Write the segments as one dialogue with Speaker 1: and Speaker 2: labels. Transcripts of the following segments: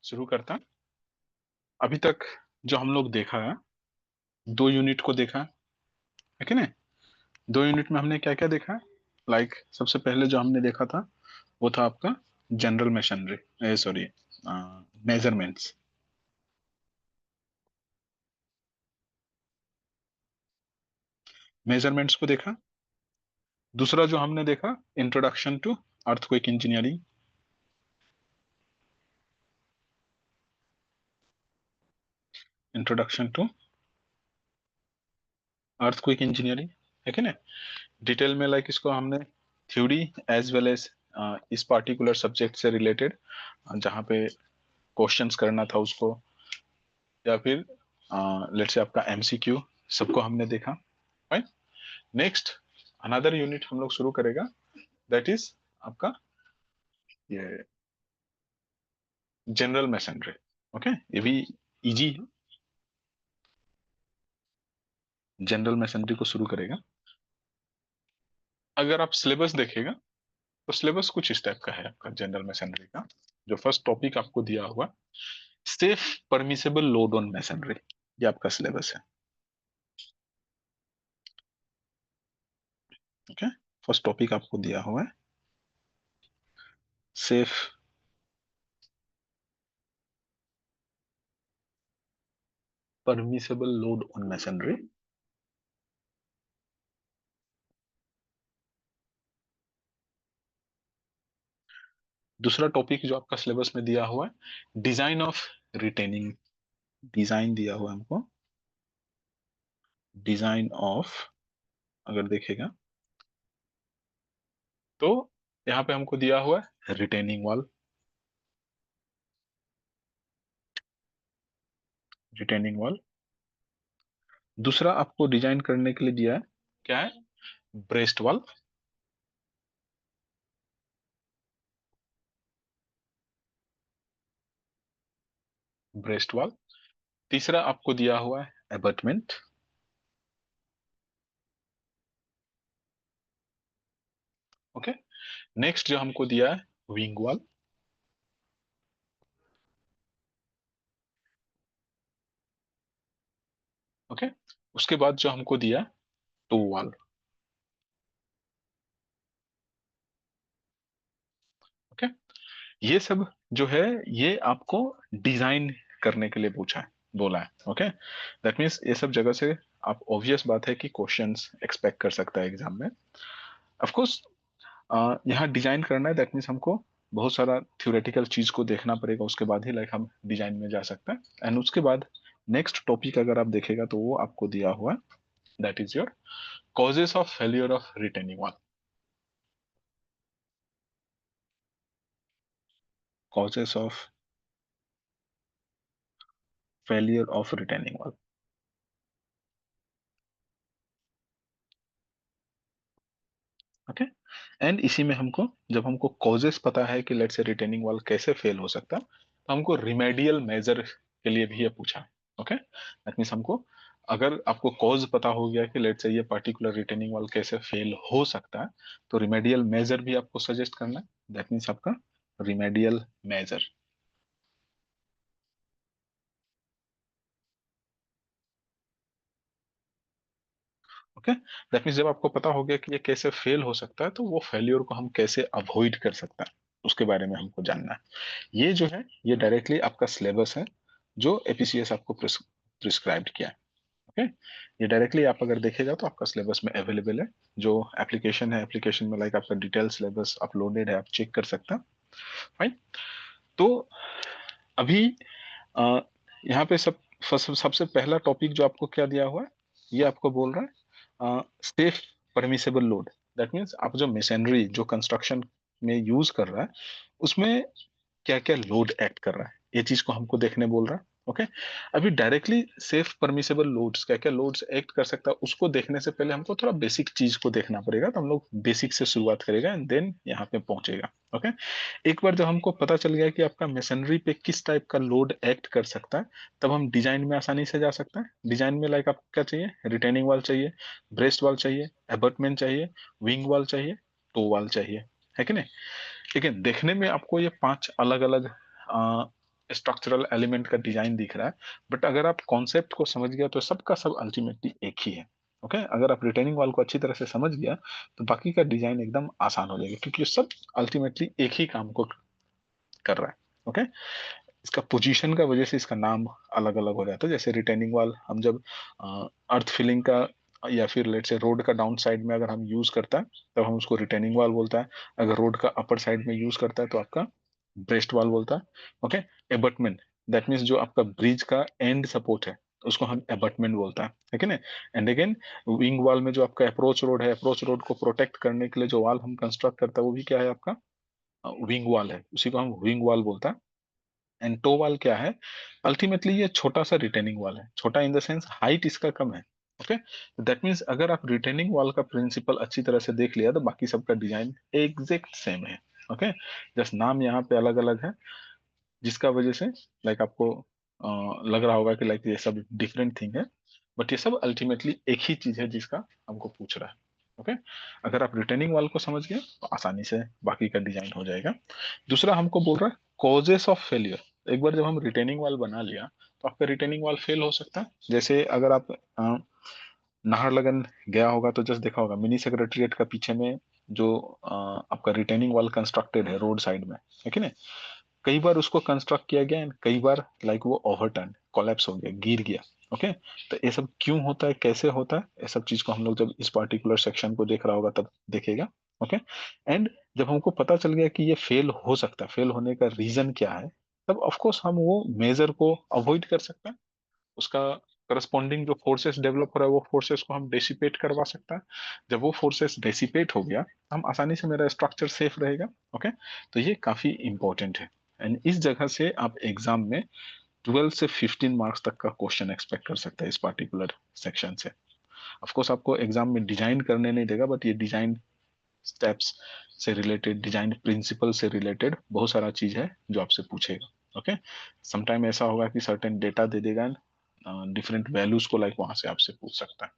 Speaker 1: शुरू करता है। अभी तक जो हम लोग देखा है, 2 यूनिट को देखा है कि नहीं? 2 यूनिट में हमने क्या क्या देखा है? सबसे पहले जो हमने देखा था वो था आपका general machinery, sorry, measurements. Measurements को देखा। दूसरा जो हमने देखा, introduction to earthquake engineering. Introduction to earthquake engineering, है कि नहीं? डिटेल में इसको हमने थ्योरी एज वेल एज इस पार्टिकुलर सब्जेक्ट से रिलेटेड जहाँ पे क्वेश्चंस करना था उसको, या फिर लेट्स से आपका एमसीक्यू, सबको हमने देखा। राइट। नेक्स्ट अनदर यूनिट हम लोग शुरू करेगा, दैट इज आपका ये जनरल मैसनरी। ओके, ये भी इजी है। जनरल मैसनरी को शुरू करेगा। अगर आप सिलेबस देखेगा तो सिलेबस कुछ इस टाइप का है आपका जनरल मैसनरी का। जो फर्स्ट टॉपिक आपको दिया हुआ, safe permissible load on masonry, ये आपका सिलेबस है। ओके, फर्स्ट टॉपिक आपको दिया हुआ है safe permissible load on masonry. दूसरा टॉपिक जो आपका सिलेबस में दिया हुआ है, डिजाइन ऑफ रिटेनिंग। डिजाइन दिया हुआ है हमको, डिजाइन ऑफ, अगर देखेगा तो यहाँ पे हमको दिया हुआ है रिटेनिंग वॉल। Retaining wall. दूसरा आपको डिजाइन करने के लिए दिया है, क्या है? Breast wall. Breast wall. तीसरा आपको दिया हुआ है एबटमेंट। ओके। नेक्स्ट जो हमको दिया है विंग वॉल। ओके। उसके बाद जो हमको दिया टू वॉल। ओके। ये सब जो है, ये आपको डिजाइन करने के लिए पूछा है, बोला है। ओके, दैट मीन्स ये सब जगह से आप, ऑब्वियस बात है कि क्वेश्चंस एक्सपेक्ट कर सकता है एग्जाम में। ऑफ कोर्स यहाँ डिजाइन करना है, दैट मीन्स हमको बहुत सारा थ्योरेटिकल चीज को देखना पड़ेगा, उसके बाद ही हम डिजाइन में जा सकते हैं। एंड उसके बाद नेक्स्ट टॉपिक अगर आप देखेगा तो वो आपको दिया हुआ है, that is your causes of failure of retaining wall. Causes of failure of retaining wall. Okay. And इसी में हमको, जब हमको कॉजेस पता है कि लेट्स से रिटेनिंग वॉल कैसे फेल हो सकता है, तो हमको रिमेडियल मेजर के लिए भी ये पूछा है। ओके, दैट मीन्स हमको, अगर आपको कॉज पता हो गया कि लेट्स से ये पर्टिकुलर रिटेनिंग वॉल कैसे फेल हो सकता है, तो रिमेडियल मेजर भी आपको सजेस्ट करना है। दैट मीन्स आपका remedial measure. Okay, that means जब आपको पता हो गया कि ये कैसे फेल हो सकता है, तो वो फेल्योर को हम कैसे अवॉइड कर सकते हैं, उसके बारे में हमको जानना है। ये जो है, ये डायरेक्टली आपका सिलेबस है जो एपीसीएस आपको प्रिस्क्राइब किया है। ओके, ये डायरेक्टली आप अगर देखेगा तो आपका सिलेबस में अवेलेबल है। जो एप्लीकेशन है, एप्लीकेशन में आपका डिटेल सिलेबस अपलोडेड है, आप चेक कर सकते हैं। फाइन। तो अभी अ, यहाँ पे सबसे पहला टॉपिक जो आपको क्या दिया हुआ है, ये आपको बोल रहा है safe permissible load. That means आप जो मशीनरी जो कंस्ट्रक्शन में यूज कर रहा है, उसमें क्या क्या लोड एक्ट कर रहा है, ये चीज को हमको देखने बोल रहा है। ओके, अभी डायरेक्टली सेफ परमिसेबल लोड्स, क्या क्या लोड्स एक्ट कर सकता है, उसको देखने से पहले हमको थोड़ा बेसिक चीज को देखना पड़ेगा। तो हम लोग बेसिक से शुरुआत करेगा एंड देन यहाँ पे पहुंचेगा। ओके, एक बार जब हमको पता चल गया कि आपका मशीनरी पे किस टाइप का लोड एक्ट कर सकता है, तब हम डिजाइन में आसानी से जा सकते हैं। डिजाइन में आपको क्या चाहिए? रिटेनिंग वॉल चाहिए, ब्रेस्ट वॉल चाहिए, एबटमेंट चाहिए, विंग वॉल चाहिए, टो वॉल चाहिए, है कि नहीं? ठीक है, देखने में आपको ये 5 अलग अलग स्ट्रक्चरल एलिमेंट का डिजाइन दिख रहा है, बट अगर आप कॉन्सेप्ट को समझ गया तो सबका सब अल्टीमेटली एक ही है। ओके, अगर आप रिटेनिंग वॉल को अच्छी तरह से समझ गया तो बाकी का डिजाइन एकदम आसान हो जाएगा, क्योंकि ये सब अल्टीमेटली एक ही काम को कर रहा है। ओके, इसका पोजीशन का वजह से इसका नाम अलग अलग हो जाता है। जैसे रिटेनिंग वॉल हम जब अर्थ फिलिंग का या फिर लेट से रोड का डाउन साइड में अगर हम यूज करता है तब हम उसको रिटेनिंग वॉल बोलता है। अगर रोड का अपर साइड में यूज करता है तो आपका ब्रेस्ट वॉल बोलता है। ओके, एबटमेंट, दैट मीन्स जो आपका ब्रिज का एंड सपोर्ट है उसको हम एबटमेंट बोलता है कि नहीं। एंड अगेन विंग वॉल में जो आपका अप्रोच रोड है, अप्रोच रोड को प्रोटेक्ट करने के लिए जो वॉल हम कंस्ट्रक्ट करता है वो भी क्या है आपका विंग वॉल है, उसी को हम विंग वॉल बोलता है। एंड टो वाल क्या है, अल्टीमेटली ये छोटा सा रिटेनिंग वाल है, छोटा इन द सेंस हाइट इसका कम है। ओके, दैट मीन्स अगर आप रिटेनिंग वॉल का प्रिंसिपल अच्छी तरह से देख लिया तो बाकी सबका डिजाइन एग्जैक्ट सेम है। ओके, जस्ट नाम यहाँ पे अलग अलग है, जिसका वजह से लाइक आपको लग रहा होगा कि लाइक ये सब डिफरेंट थिंग है, बट ये सब अल्टीमेटली एक ही चीज है जिसका हमको पूछ रहा है। ओके, अगर आप रिटेनिंग वॉल को समझ गए तो आसानी से बाकी का डिजाइन हो जाएगा। दूसरा हमको बोल रहा है कॉजेस ऑफ फेलियर। एक बार जब हम रिटेनिंग वॉल बना लिया तो आपका रिटेनिंग वॉल फेल हो सकता है। जैसे अगर आप नाहरलगन गया होगा तो जस्ट देखा होगा मिनी सेक्रेटरिएट का पीछे में जो आपका रिटेनिंग वॉल कंस्ट्रक्टेड है रोड साइड में, है कि नहीं। कई बार उसको कंस्ट्रक्ट किया गया एंड कई बार लाइक वो ओवरटर्न कोलैप्स हो गया, गिर गया। ओके, तो ये सब क्यों होता है, कैसे होता है, ये सब चीज को हम लोग जब इस पर्टिकुलर सेक्शन को देख रहा होगा तब देखेगा। ओके, एंड जब हमको पता चल गया कि ये फेल हो सकता है, फेल होने का रीजन क्या है, तब ऑफ कोर्स हम वो मेजर को अवॉइड कर सकते हैं। उसका करस्पॉन्डिंग जो फोर्सेस डेवलप हो रहा है वो फोर्सेस को हम डेसिपेट करवा सकता है। जब वो फोर्सेस डेसिपेट हो गया हम आसानी से मेरा स्ट्रक्चर सेफ रहेगा। ओके, तो ये काफी इंपॉर्टेंट है। एंड इस जगह से आप एग्जाम में 12 से 15 मार्क्स तक का क्वेश्चन एक्सपेक्ट कर सकते हैं इस पर्टिकुलर सेक्शन से। ऑफ कोर्स आपको एग्जाम में डिजाइन करने नहीं देगा, बट ये डिजाइन स्टेप्स से रिलेटेड, डिजाइन प्रिंसिपल से रिलेटेड बहुत सारा चीज है जो आपसे पूछेगा। ओके, समटाइम ऐसा होगा कि सर्टेन डेटा दे देगा, डिफरेंट वैल्यूज को लाइक वहां से आपसे पूछ सकता है।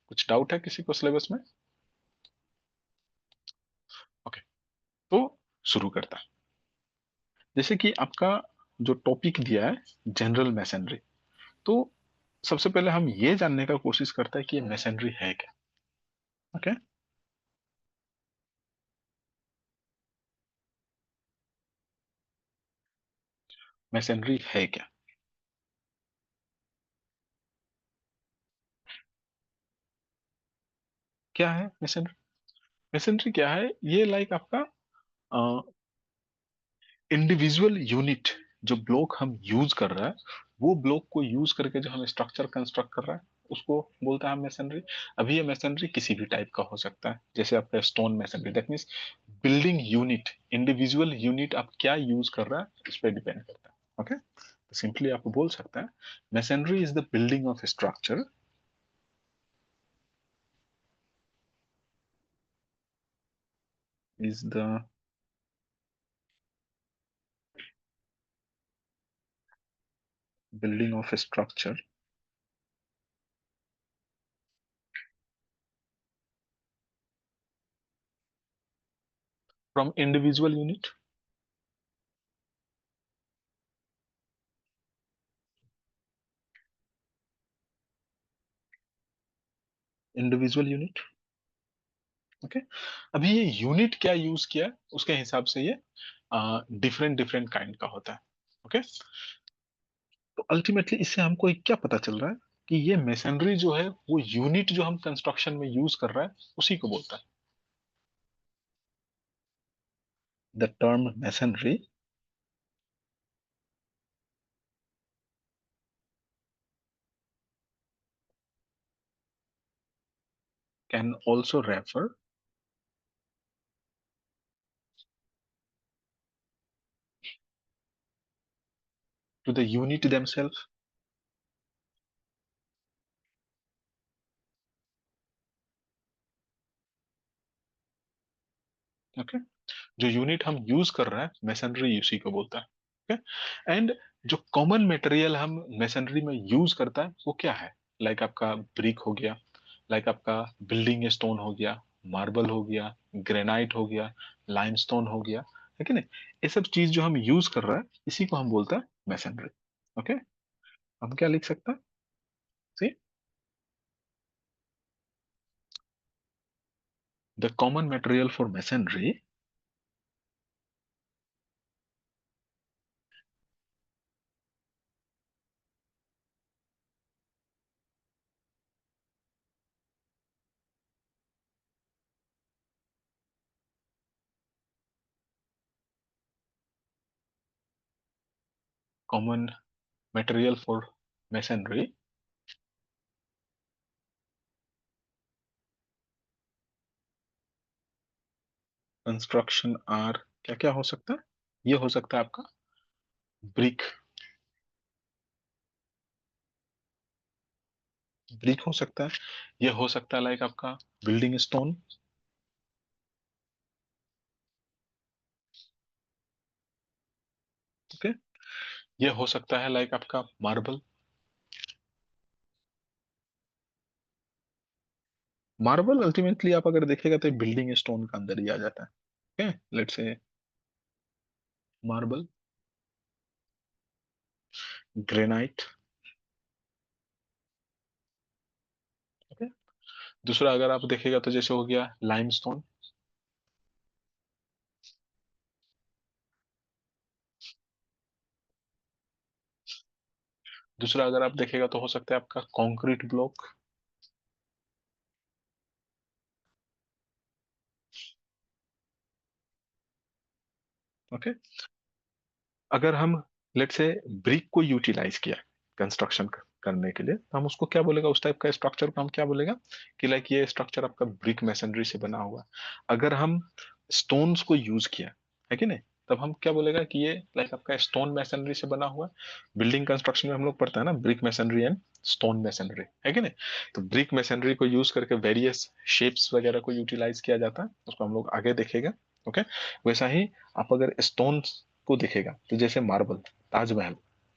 Speaker 1: कुछ डाउट है किसी को सिलेबस में? ओके, तो शुरू करता है। जैसे कि आपका जो टॉपिक दिया है जनरल मैसनरी, तो सबसे पहले हम ये जानने का कोशिश करते हैं कि ये मैसनरी है क्या। ओके, मैसनरी है क्या, क्या है मैसनरी। मैसनरी क्या है, ये लाइक आपका इंडिविजुअल यूनिट, जो ब्लॉक हम यूज कर रहा है वो ब्लॉक को यूज करके जो हम स्ट्रक्चर कंस्ट्रक्ट कर रहा है उसको बोलता है मैसनरी। अभी ये मैसनरी किसी भी टाइप का हो सकता है, जैसे आपका stone masonry, that means building unit, individual unit आप क्या यूज कर रहा है उस पर डिपेंड करता है। ओके, तो सिंपली आप बोल सकते हैं masonry is the building of structure, is the building of structure from individual unit. Individual unit. Okay, अभी ये यूनिट क्या यूज किया है उसके हिसाब से ये डिफरेंट डिफरेंट काइंड का होता है। ओके, तो अल्टीमेटली इससे हमको एक क्या पता चल रहा है कि ये मेसनरी जो है वो यूनिट जो हम कंस्ट्रक्शन में यूज कर रहा है उसी को बोलता है। The term masonry can also refer to the unit themself. Okay, जो यूनिट हम यूज कर रहे हैं मेसनरी उसी को बोलता है। ओके, एंड जो कॉमन मटेरियल हम मेसनरी में यूज करता है वो क्या है, लाइक आपका ब्रिक हो गया, लाइक आपका बिल्डिंग स्टोन हो गया, मार्बल हो गया, ग्रेनाइट हो गया, लाइमस्टोन हो गया, है कि नहीं? ये सब चीज जो हम यूज कर रहे हैं, इसी को हम बोलते हैं मैसनरी। ओके, हम क्या लिख सकते हैं? C, the common material for masonry, common material for masonry, construction are, क्या क्या हो सकता है? ये हो सकता है आपका ब्रिक, ब्रिक हो सकता है। ये हो सकता है लाइक आपका बिल्डिंग स्टोन। ओके, ये हो सकता है लाइक आपका मार्बल। मार्बल अल्टीमेटली आप अगर देखेगा तो बिल्डिंग स्टोन का अंदर ही आ जाता है। Okay, let's say marble, granite. Okay, दूसरा अगर आप देखेगा तो जैसे हो गया लाइमस्टोन। दूसरा अगर आप देखेगा तो हो सकता है आपका कंक्रीट ब्लॉक। ओके, अगर हम लेट से ब्रिक को यूटिलाइज किया कंस्ट्रक्शन करने के लिए, तो हम उसको क्या बोलेगा? उस टाइप का स्ट्रक्चर को हम क्या बोलेगा? कि लाइक ये स्ट्रक्चर आपका ब्रिक मैसनरी से बना हुआ है। अगर हम स्टोन्स को यूज किया, है कि नहीं, तब हम क्या बोलेगा कि ये लाइक आपका स्टोन मैसनरी से बना हुआ है। बिल्डिंग कंस्ट्रक्शन में हम लोग पढ़ते हैं ना, brick masonry and stone masonry, है कि नहीं? तो ब्रिक मैसनरी को यूज करके वेरियस शेप्स वगैरह को यूटिलाइज किया जाता है, उसको हम लोग आगे देखेगा। ओके, वैसा ही आप अगर स्टोन को देखेगा तो जैसे मार्बल, ताजमहल,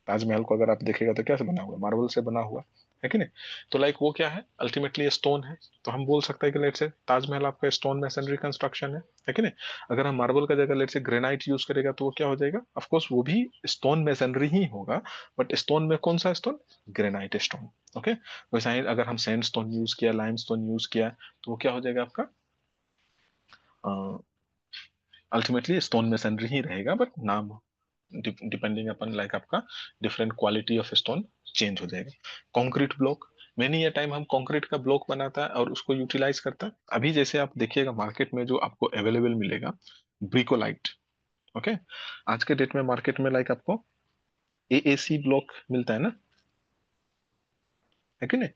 Speaker 1: ताजमहल को अगर आप देखेगा तो क्या से बना हुआ? मार्बल से बना हुआ है कि नहीं? तो लाइक वो क्या है? अल्टीमेटली स्टोन है। तो हम बोल सकते हैं कि लेट से ताजमहल आपका स्टोन मैसनरी कंस्ट्रक्शन है कि नहीं? अगर हम मार्बल का जगह लेट से ग्रेनाइट यूज करेगा तो वो क्या हो जाएगा? ऑफ कोर्स वो भी स्टोन मैसनरी ही होगा, बट स्टोन में कौन सा स्टोन? Granite stone. ओके, वैसा ही अगर हम सैंड स्टोन यूज किया, लाइम स्टोन यूज किया, तो वो क्या हो जाएगा आपका? अल्टीमेटली स्टोन मैसनरी ही रहेगा, बट नाम डिपेंडिंग अपन लाइक आपका different quality of stone change हो जाएगा। कंक्रीट ब्लॉक, मैनी ये टाइम हम कंक्रीट का ब्लॉक बनाता है और उसको यूटिलाइज करता है। अभी जैसे आप देखिएगा मार्केट में जो आपको अवेलेबल मिलेगा, ब्रिकोलाइट। ओके, आज के डेट में मार्केट में लाइक आपको एएसी ब्लॉक मिलता है ना, है कि नहीं?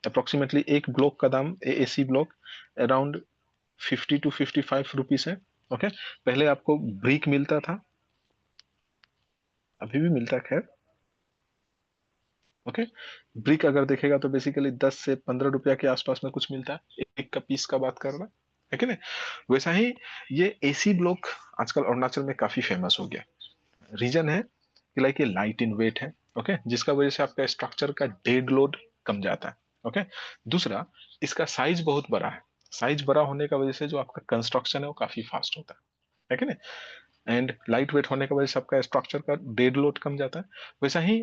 Speaker 1: अप्रोक्सीमेटली एक ब्लॉक का दाम AAC block around 50 to 55 rupees है। ओके, पहले आपको ब्रिक मिलता था, अभी भी मिलता है खैर। ओके, ब्रिक अगर देखेगा तो बेसिकली 10 से 15 रुपया के आसपास में कुछ मिलता है, एक का पीस का बात कर रहा है कि नहीं? वैसा ही ये एसी ब्लॉक आजकल अरुणाचल में काफी फेमस हो गया। रीजन है कि लाइक ये लाइट इन वेट है। ओके, जिसका वजह से आपका स्ट्रक्चर का डेड लोड कम जाता है। ओके, दूसरा इसका साइज बहुत बड़ा है। साइज बड़ा होने का वजह से जो आपका कंस्ट्रक्शन है वो काफी फास्ट होता है कि नहीं? एंड लाइट वेट होने की वजह से आपका स्ट्रक्चर का डेड लोड कम जाता है। वैसा ही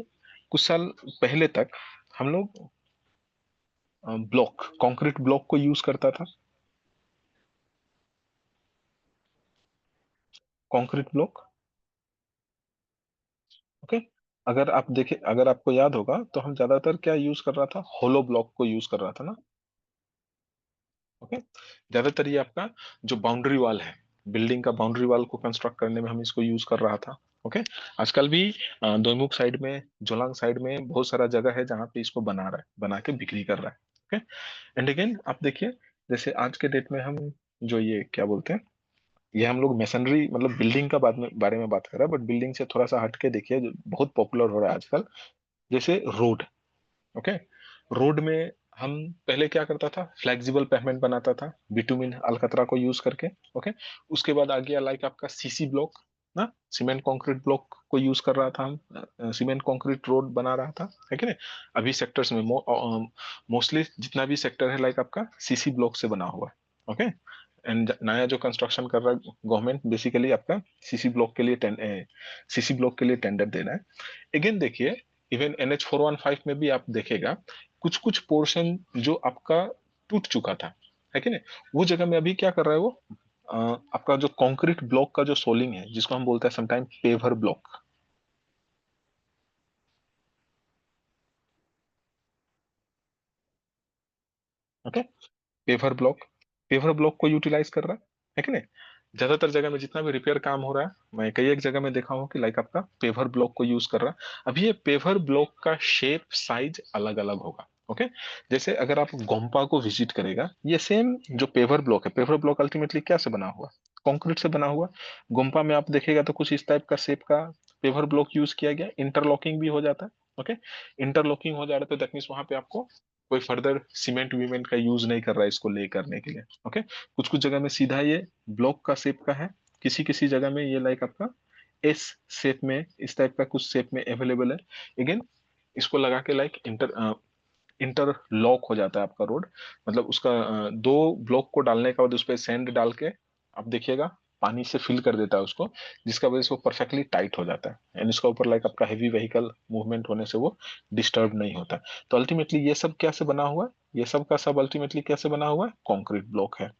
Speaker 1: कुछ साल पहले तक हम लोग ब्लॉक, कंक्रीट ब्लॉक को यूज करता था। Concrete block. ओके, अगर आप देखें, अगर आपको याद होगा तो हम ज्यादातर क्या यूज कर रहा था? होलो ब्लॉक को यूज कर रहा था ना। ओके, ज्यादातर ये आपका जो बाउंड्री वॉल है, बिल्डिंग का बाउंड्री वॉल को कंस्ट्रक्ट करने में हम इसको यूज कर रहा था। ओके, आजकल भी दोईमुख साइड में, जोलांग साइड में बहुत सारा जगह है जहाँ पे इसको बना रहा है, बना के बिक्री कर रहा है। ओके, एंड अगेन आप देखिए, जैसे आज के डेट में हम जो ये क्या बोलते हैं, ये हम लोग मैसनरी मतलब बिल्डिंग का बाद में बारे में बात कर रहे हैं, बट बिल्डिंग से थोड़ा सा हट के देखिए जो बहुत पॉपुलर हो रहा है आजकल, जैसे रोड। ओके, रोड में हम पहले क्या करता था? फ्लेक्सिबल पेवमेंट बनाता था बिटुमिन अलकतरा को यूज करके। ओके, उसके बाद आ गया लाइक आपका सीसी ब्लॉक ना, सीमेंट कंक्रीट ब्लॉक को यूज कर रहा था हम, सीमेंट कंक्रीट रोड बना रहा था, है कि नहीं? अभी सेक्टर्स में मोस्टली जितना भी सेक्टर है लाइक आपका सीसी ब्लॉक से बना हुआ है। ओके, एंड नया जो कंस्ट्रक्शन कर रहा है गवर्नमेंट बेसिकली आपका सीसी ब्लॉक के लिए टेंडर दे रहा है। अगेन देखिए, इवन NH 415 में भी आप देखेगा कुछ कुछ पोर्शन जो आपका टूट चुका था, है कि नहीं, वो जगह में अभी क्या कर रहा है वो, आपका जो कंक्रीट ब्लॉक का जो सोलिंग है जिसको हम बोलते हैं sometime paver block. Okay, paver block, paver block को यूटिलाइज कर रहा है कि नहीं। ज्यादातर जगह में जितना भी रिपेयर काम हो रहा है, मैं कई एक जगह में देखा हूँ कि लाइक आपका पेवर ब्लॉक को यूज कर रहा है। अभी ये पेवर ब्लॉक का शेप साइज अलग अलग होगा। ओके, जैसे अगर आप गोम्पा को विजिट करेगा, ये सेम जो पेवर ब्लॉक है, पेवर ब्लॉक अल्टीमेटली क्या से बना हुआ, कंक्रीट से बना हुआ। गोम्पा में आप देखेगा तो कुछ इस टाइप का शेप का पेवर ब्लॉक यूज किया गया, इंटरलॉकिंग भी हो जाता है। ओके, इंटरलॉकिंग हो जा रहा है तो दैट मीन्स वहां पे आपको कोई फर्दर सीमेंट वीमेंट का यूज नहीं कर रहा है इसको ले करने के लिए। ओके, कुछ कुछ जगह में सीधा ये ब्लॉक का शेप का है, किसी किसी जगह में ये लाइक आपका एस शेप में, इस टाइप का कुछ शेप में अवेलेबल है। अगेन इसको लगा के लाइक इंटरलॉक हो जाता है आपका रोड। मतलब उसका दो ब्लॉक को डालने के बाद उस पर सैंड डाल के आप देखिएगा पानी से फिल कर देता है उसको, जिसका वजह से वो परफेक्टली टाइट हो जाता है एंड इसका ऊपर लाइक आपका हैवी व्हीकल मूवमेंट होने से वो डिस्टर्ब नहीं होता। तो अल्टीमेटली ये सब कैसे बना हुआ है, ये सब का सब अल्टीमेटली कैसे बना हुआ है, कॉन्क्रीट ब्लॉक है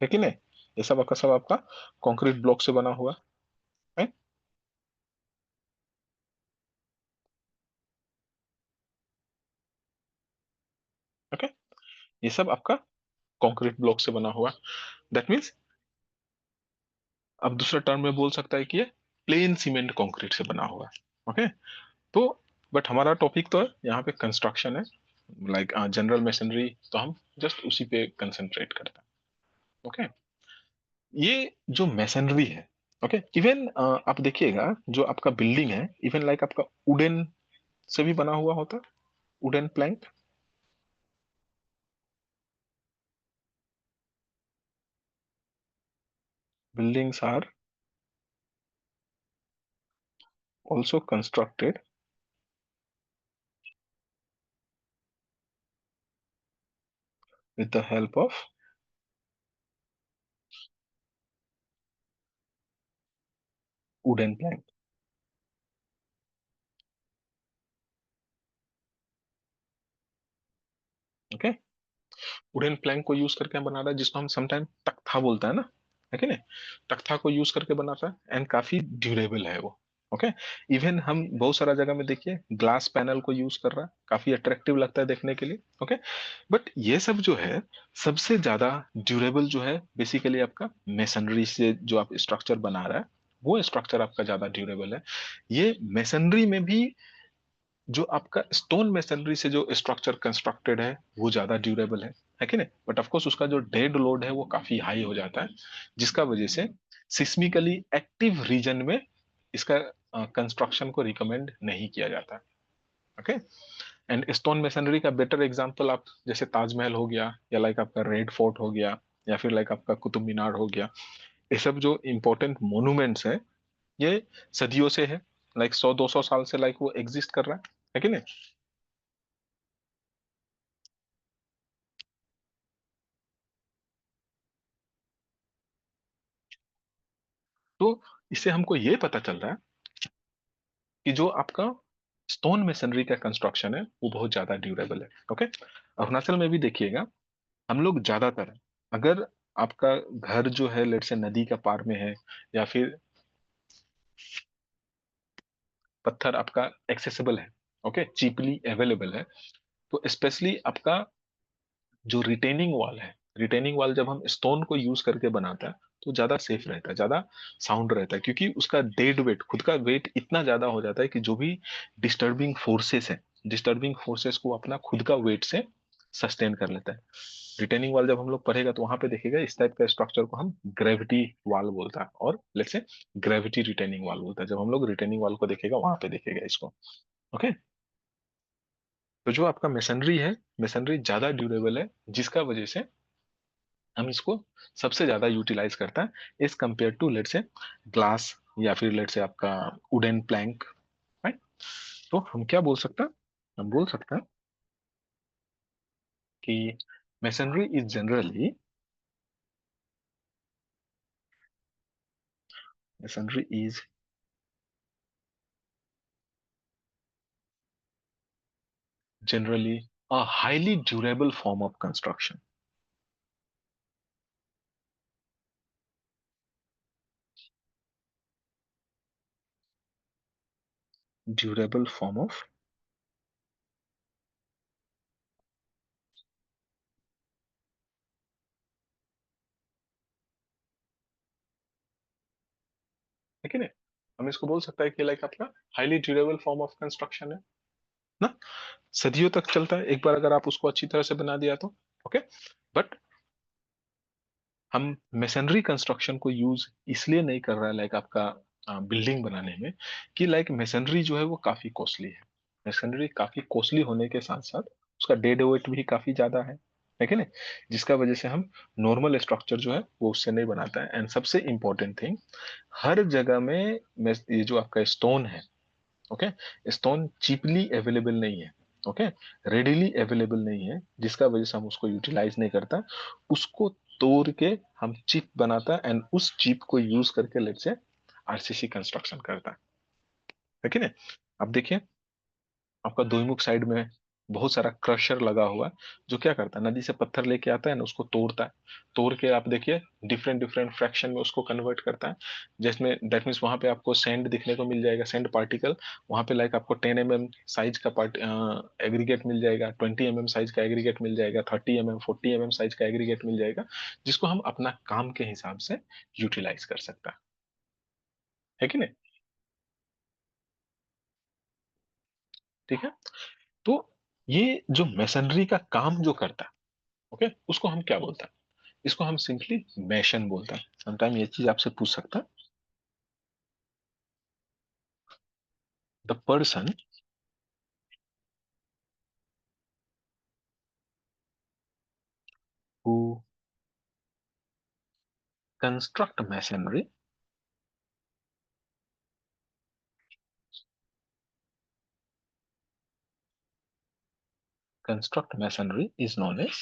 Speaker 1: कि नहीं। ये सब आपका सब आपका कॉन्क्रीट ब्लॉक से बना हुआ है। ओके, ये सब आपका कॉन्क्रीट ब्लॉक से बना हुआ, दैट मीन्स अब दूसरा टर्म में बोल सकता है कि ये प्लेन सीमेंट कंक्रीट से बना हुआ है। ओके, तो बट हमारा टॉपिक तो यहाँ पे कंस्ट्रक्शन है, लाइक जनरल मशीनरी, तो हम जस्ट उसी पे कंसंट्रेट करते हैं। ओके, ये जो मशीनरी है, ओके, इवन आप देखिएगा जो आपका बिल्डिंग है, इवन लाइक आपका वुडन से भी बना हुआ होता है, wooden plank. Buildings are also constructed with the help of wooden plank। Okay, wooden plank को यूज करके हम बना रहा है जिसको हम समटाइम तख्ता बोलता है ना, है कि नहीं, तख्ता को यूज करके बनाता है एंड काफी ड्यूरेबल है वो। ओके, इवन हम बहुत सारा जगह में देखिए ग्लास पैनल को यूज कर रहा है, काफी अट्रैक्टिव लगता है देखने के लिए। ओके, बट ये सब जो है सबसे ज्यादा ड्यूरेबल जो है बेसिकली आपका मेसनरी से जो आप स्ट्रक्चर बना रहा है, वो स्ट्रक्चर आपका ज्यादा ड्यूरेबल है। ये मेसनरी में भी जो आपका स्टोन मेसनरी से जो स्ट्रक्चर कंस्ट्रक्टेड है वो ज्यादा ड्यूरेबल है कि नहीं, बट ऑफ कोर्स उसका जो डेड लोड है वो काफी हाई हो जाता है, जिसका वजह से सिस्मिकली एक्टिव रीजन में इसका कंस्ट्रक्शन को रिकमेंड नहीं किया जाता। ओके, एंड स्टोन मेसनरी का बेटर एग्जांपल आप जैसे ताजमहल हो गया, या लाइक आपका रेड फोर्ट हो गया, या फिर लाइक आपका कुतुब मीनार हो गया, ये सब जो इंपॉर्टेंट मोन्यूमेंट्स है ये सदियों से है, लाइक 100-200 साल से लाइक वो एग्जिस्ट कर रहा है कि नहीं। तो इससे हमको ये पता चल रहा है कि जो आपका स्टोन मेसनरी का कंस्ट्रक्शन है वो बहुत ज्यादा ड्यूरेबल है। ओके, अरुणाचल में भी देखिएगा हम लोग ज्यादातर, अगर आपका घर जो है लेट से नदी का पार में है, या फिर पत्थर आपका एक्सेसिबल है, ओके, चीपली अवेलेबल है, तो स्पेशली आपका जो रिटेनिंग वॉल है, रिटेनिंग वॉल जब हम स्टोन को यूज करके बनाता है तो ज्यादा सेफ रहता है, ज्यादा साउंड रहता है, क्योंकि उसका डेड वेट, खुद का वेट इतना ज्यादा हो जाता है कि जो भी डिस्टर्बिंग फोर्सेस है, डिस्टर्बिंग फोर्सेस को अपना खुद का वेट से सस्टेन कर लेता है। रिटेनिंग वॉल जब हम लोग पढ़ेगा तो वहां पे देखेगा इस टाइप का स्ट्रक्चर को हम ग्रेविटी वॉल बोलता है, और let's say gravity retaining wall बोलता है। जब हम लोग रिटेनिंग वॉल को देखेगा वहां पे देखेगा इसको। ओके, तो जो आपका मेसनरी है, मेसनरी ज्यादा ड्यूरेबल है, जिसका वजह से हम इसको सबसे ज्यादा यूटिलाइज करता है एज कंपेयर टू लेट से ग्लास, या फिर लेट से आपका वुडन प्लैंक, राइट। तो हम क्या बोल सकते हैं, हम बोल सकते हैं कि masonry is masonry is generally a highly durable form of construction. Durable form of, है कि नहीं? हम इसको बोल सकते हैं कि लाइक आपका highly durable form of construction है ना, सदियों तक चलता है एक बार अगर आप उसको अच्छी तरह से बना दिया तो। ओके, बट हम मेसनरी कंस्ट्रक्शन को यूज इसलिए नहीं कर रहा है लाइक आपका बिल्डिंग बनाने में, कि लाइक मेसनरी जो है वो काफी कॉस्टली है। मेसनरी काफी कॉस्टली होने के साथ साथ उसका डेड वेट भी काफी ज्यादा है कि नहीं, जिसका वजह से हम नॉर्मल स्ट्रक्चर जो है वो उससे नहीं बनाता है। एंड सबसे इंपॉर्टेंट थिंग, हर जगह में ये जो आपका स्टोन है, ओके, स्टोन चीपली अवेलेबल नहीं है, ओके, रेडिली अवेलेबल नहीं है, जिसका वजह से हम उसको यूटिलाइज नहीं करता, उसको तोड़ के हम चिप बनाता है एंड उस चिप को यूज करके लेट से आरसीसी कंस्ट्रक्शन करता है कि नहीं। अब देखिए आपका दोईमुख साइड में बहुत सारा क्रशर लगा हुआ है, जो क्या करता है, नदी से पत्थर लेके आता है ना, उसको तोड़ता है, तोड़ के आप देखिए डिफरेंट डिफरेंट फ्रैक्शन में उसको कन्वर्ट करता है, जिसमें दैट मीन्स वहां पे आपको सैंड दिखने को मिल जाएगा, सैंड पार्टिकल, वहां पे लाइक आपको 10 mm साइज का पार्ट एग्रीगेट मिल जाएगा, 20 mm साइज का एग्रीगेट मिल जाएगा, 30 mm 40 mm साइज का एग्रीगेट मिल जाएगा, जिसको हम अपना काम के हिसाब से यूटिलाइज कर सकता है कि नहीं। ठीक है, तो ये जो मैसनरी का काम जो करता है, ओके, उसको हम क्या बोलते हैं, इसको हम सिंपली मैशन बोलते हैं। समटाइम ये चीज आपसे पूछ सकता है, the person who construct masonry, construct masonry is known as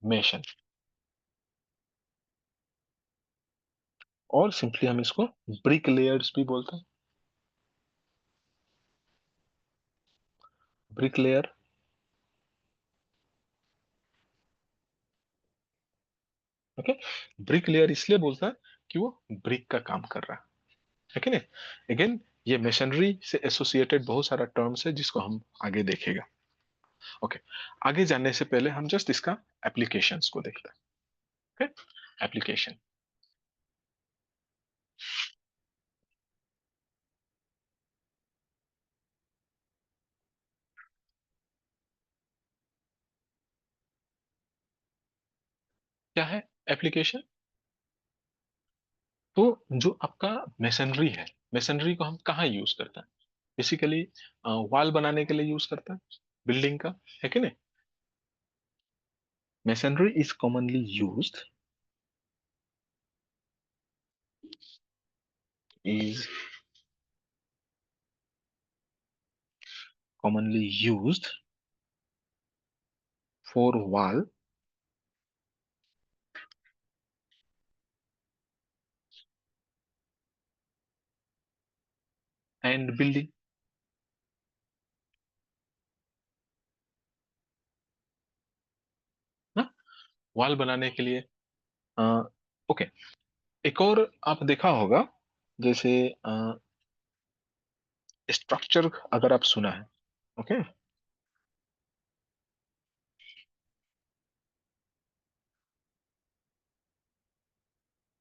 Speaker 1: mason, और सिंपली हम इसको ब्रिक लेयर्स भी बोलते हैं, brick layer. Okay, brick layer इसलिए बोलता है कि वो ब्रिक का काम कर रहा है कि नहीं। अगेन ये मशीनरी से एसोसिएटेड बहुत सारा टर्म्स है जिसको हम आगे देखेगा। ओके, आगे जानने से पहले हम जस्ट इसका एप्लीकेशंस को देखते हैं। ओके, एप्लीकेशन क्या है, एप्लीकेशन, तो जो आपका मेसनरी है, मेसनरी को हम कहाँ यूज करते हैं, बेसिकली वॉल बनाने के लिए यूज करते हैं, बिल्डिंग का, है कि नहीं। Masonry is is commonly used for wall and building ना, वॉल बनाने के लिए। ओके, एक और आप देखा होगा, जैसे स्ट्रक्चर अगर आप सुना है, ओके,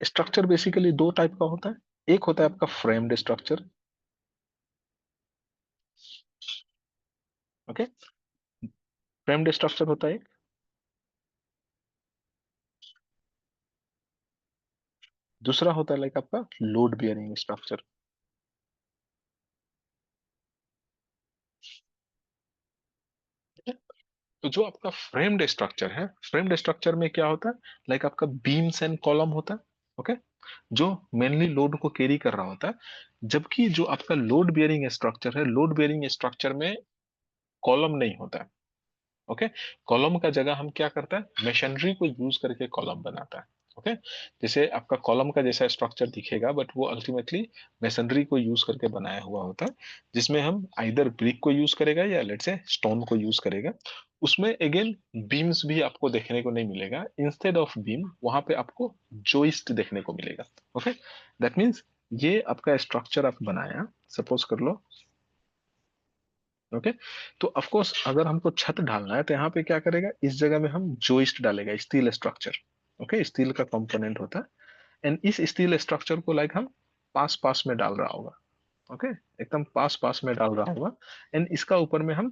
Speaker 1: स्ट्रक्चर बेसिकली दो टाइप का होता है, एक होता है आपका framed structure, okay, framed structure होता है, दूसरा होता है लाइक आपका लोड बियरिंग स्ट्रक्चर। तो जो आपका फ्रेम्ड स्ट्रक्चर है, फ्रेम्ड स्ट्रक्चर में क्या होता है, लाइक आपका बीम्स एंड कॉलम होता है, ओके, जो मेनली लोड को कैरी कर रहा होता है। जबकि जो आपका लोड बियरिंग स्ट्रक्चर है, लोड बियरिंग स्ट्रक्चर में कॉलम नहीं होता है। ओके, कॉलम का जगह हम क्या करता है, मशीनरी को यूज करके कॉलम बनाता है। ओके, जैसे आपका कॉलम का जैसा स्ट्रक्चर दिखेगा, बट वो अल्टीमेटली मशीनरी को यूज करके बनाया हुआ होता है, जिसमें हम आइदर ब्रिक को यूज करेगा या लेट से स्टोन को यूज करेगा। उसमें अगेन बीम्स भी आपको देखने को नहीं मिलेगा, इंस्टेड ऑफ बीम वहां पे आपको जोइस्ट देखने को मिलेगा। ओके, दैट मीन्स ये आपका स्ट्रक्चर आप बनाया, सपोज कर लो। ओके, तो ऑफ कोर्स अगर हमको छत ढालना है तो यहाँ पे क्या करेगा, इस जगह में हम जोइस्ट डालेगा, स्टील स्ट्रक्चर। ओके, स्टील का कंपोनेंट होता है, एंड इस स्टील स्ट्रक्चर को लाइक हम पास पास में डाल रहा होगा। ओके, एकदम पास पास में डाल रहा होगा, एंड इसका ऊपर में हम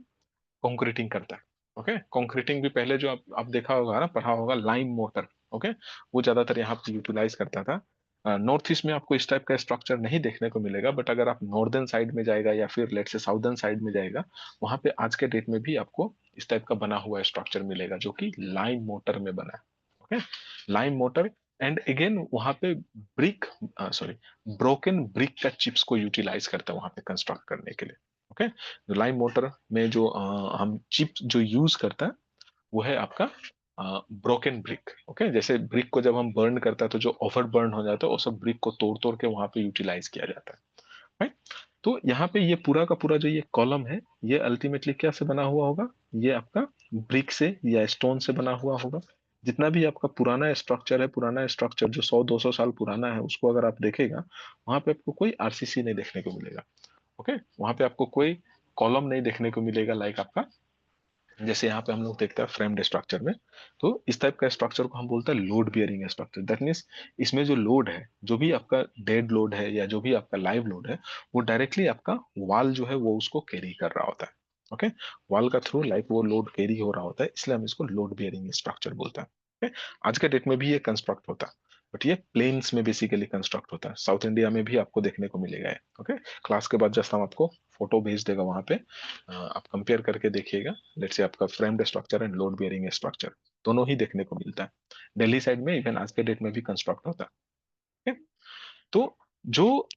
Speaker 1: कंक्रीटिंग करता है। ओके, कंक्रीटिंग भी पहले जो आप देखा होगा ना, पढ़ा होगा, लाइम मोटर। ओके, वो ज्यादातर यहाँ पे यूटिलाइज करता था। नॉर्थ ईस्ट में आपको इस टाइप का स्ट्रक्चर नहीं देखने को मिलेगा, बट अगर आप नॉर्दर्न साइड में जाएगा या फिर लेट से साउदर्न साइड में जाएगा, वहां पे आज के डेट में भी आपको इस टाइप का बना हुआ स्ट्रक्चर मिलेगा, जो कि लाइम मोटर में बना है। Okay, lime motor, and again वहां पे ब्रिक, सॉरी, ब्रोकन ब्रिक का चिप्स को यूटिलाइज करता है वहां पे कंस्ट्रक्ट करने के लिए। ओके, लाइम मोटर में जो हम चिप जो यूज करता है, वो है आपका ब्रोकन ब्रिक। ओके, जैसे ब्रिक को जब हम बर्न करता है तो जो ओवर बर्न हो जाता है, वो सब ब्रिक को तोड़ तोड़ के वहां पे यूटिलाइज किया जाता है। राइट, तो यहाँ पे ये पूरा का पूरा जो ये कॉलम है, ये अल्टीमेटली क्या से बना हुआ होगा, ये आपका ब्रिक से या स्टोन से बना हुआ होगा। जितना भी आपका पुराना स्ट्रक्चर है, पुराना स्ट्रक्चर जो 100-200 साल पुराना है, उसको अगर आप देखेगा, वहां पे आपको कोई आरसीसी नहीं देखने को मिलेगा। ओके, वहां पे आपको कोई कॉलम नहीं देखने को मिलेगा, लाइक आपका जैसे यहाँ पे हम लोग देखते हैं फ्रेम्ड स्ट्रक्चर में। तो इस टाइप का स्ट्रक्चर को हम बोलते हैं load bearing structure. That means इसमें जो लोड है, जो भी आपका डेड लोड है या जो भी आपका लाइव लोड है, वो डायरेक्टली आपका वाल जो है वो उसको कैरी कर रहा होता है। ओके, वाल का थ्रू लाइक वो लोड कैरी हो रहा होता है, इसलिए हम इसको लोड बियरिंग स्ट्रक्चर बोलते हैं। ओके, आज के डेट में भी ये कंस्ट्रक्ट होता है, बट ये प्लेन्स में बेसिकली कंस्ट्रक्ट होता है। साउथ इंडिया में भी आपको देखने को मिलेगा। ओके, क्लास के बाद जस्ट हम आपको फोटो भेज देगा, वहां पे आप कंपेयर करके देखिएगा। लेट्स से आपका framed structure and load bearing structure दोनों ही देखने को मिलता है। दिल्ली साइड में इवन आज के डेट में भी कंस्ट्रक्ट होता है। ठीक है? तो जो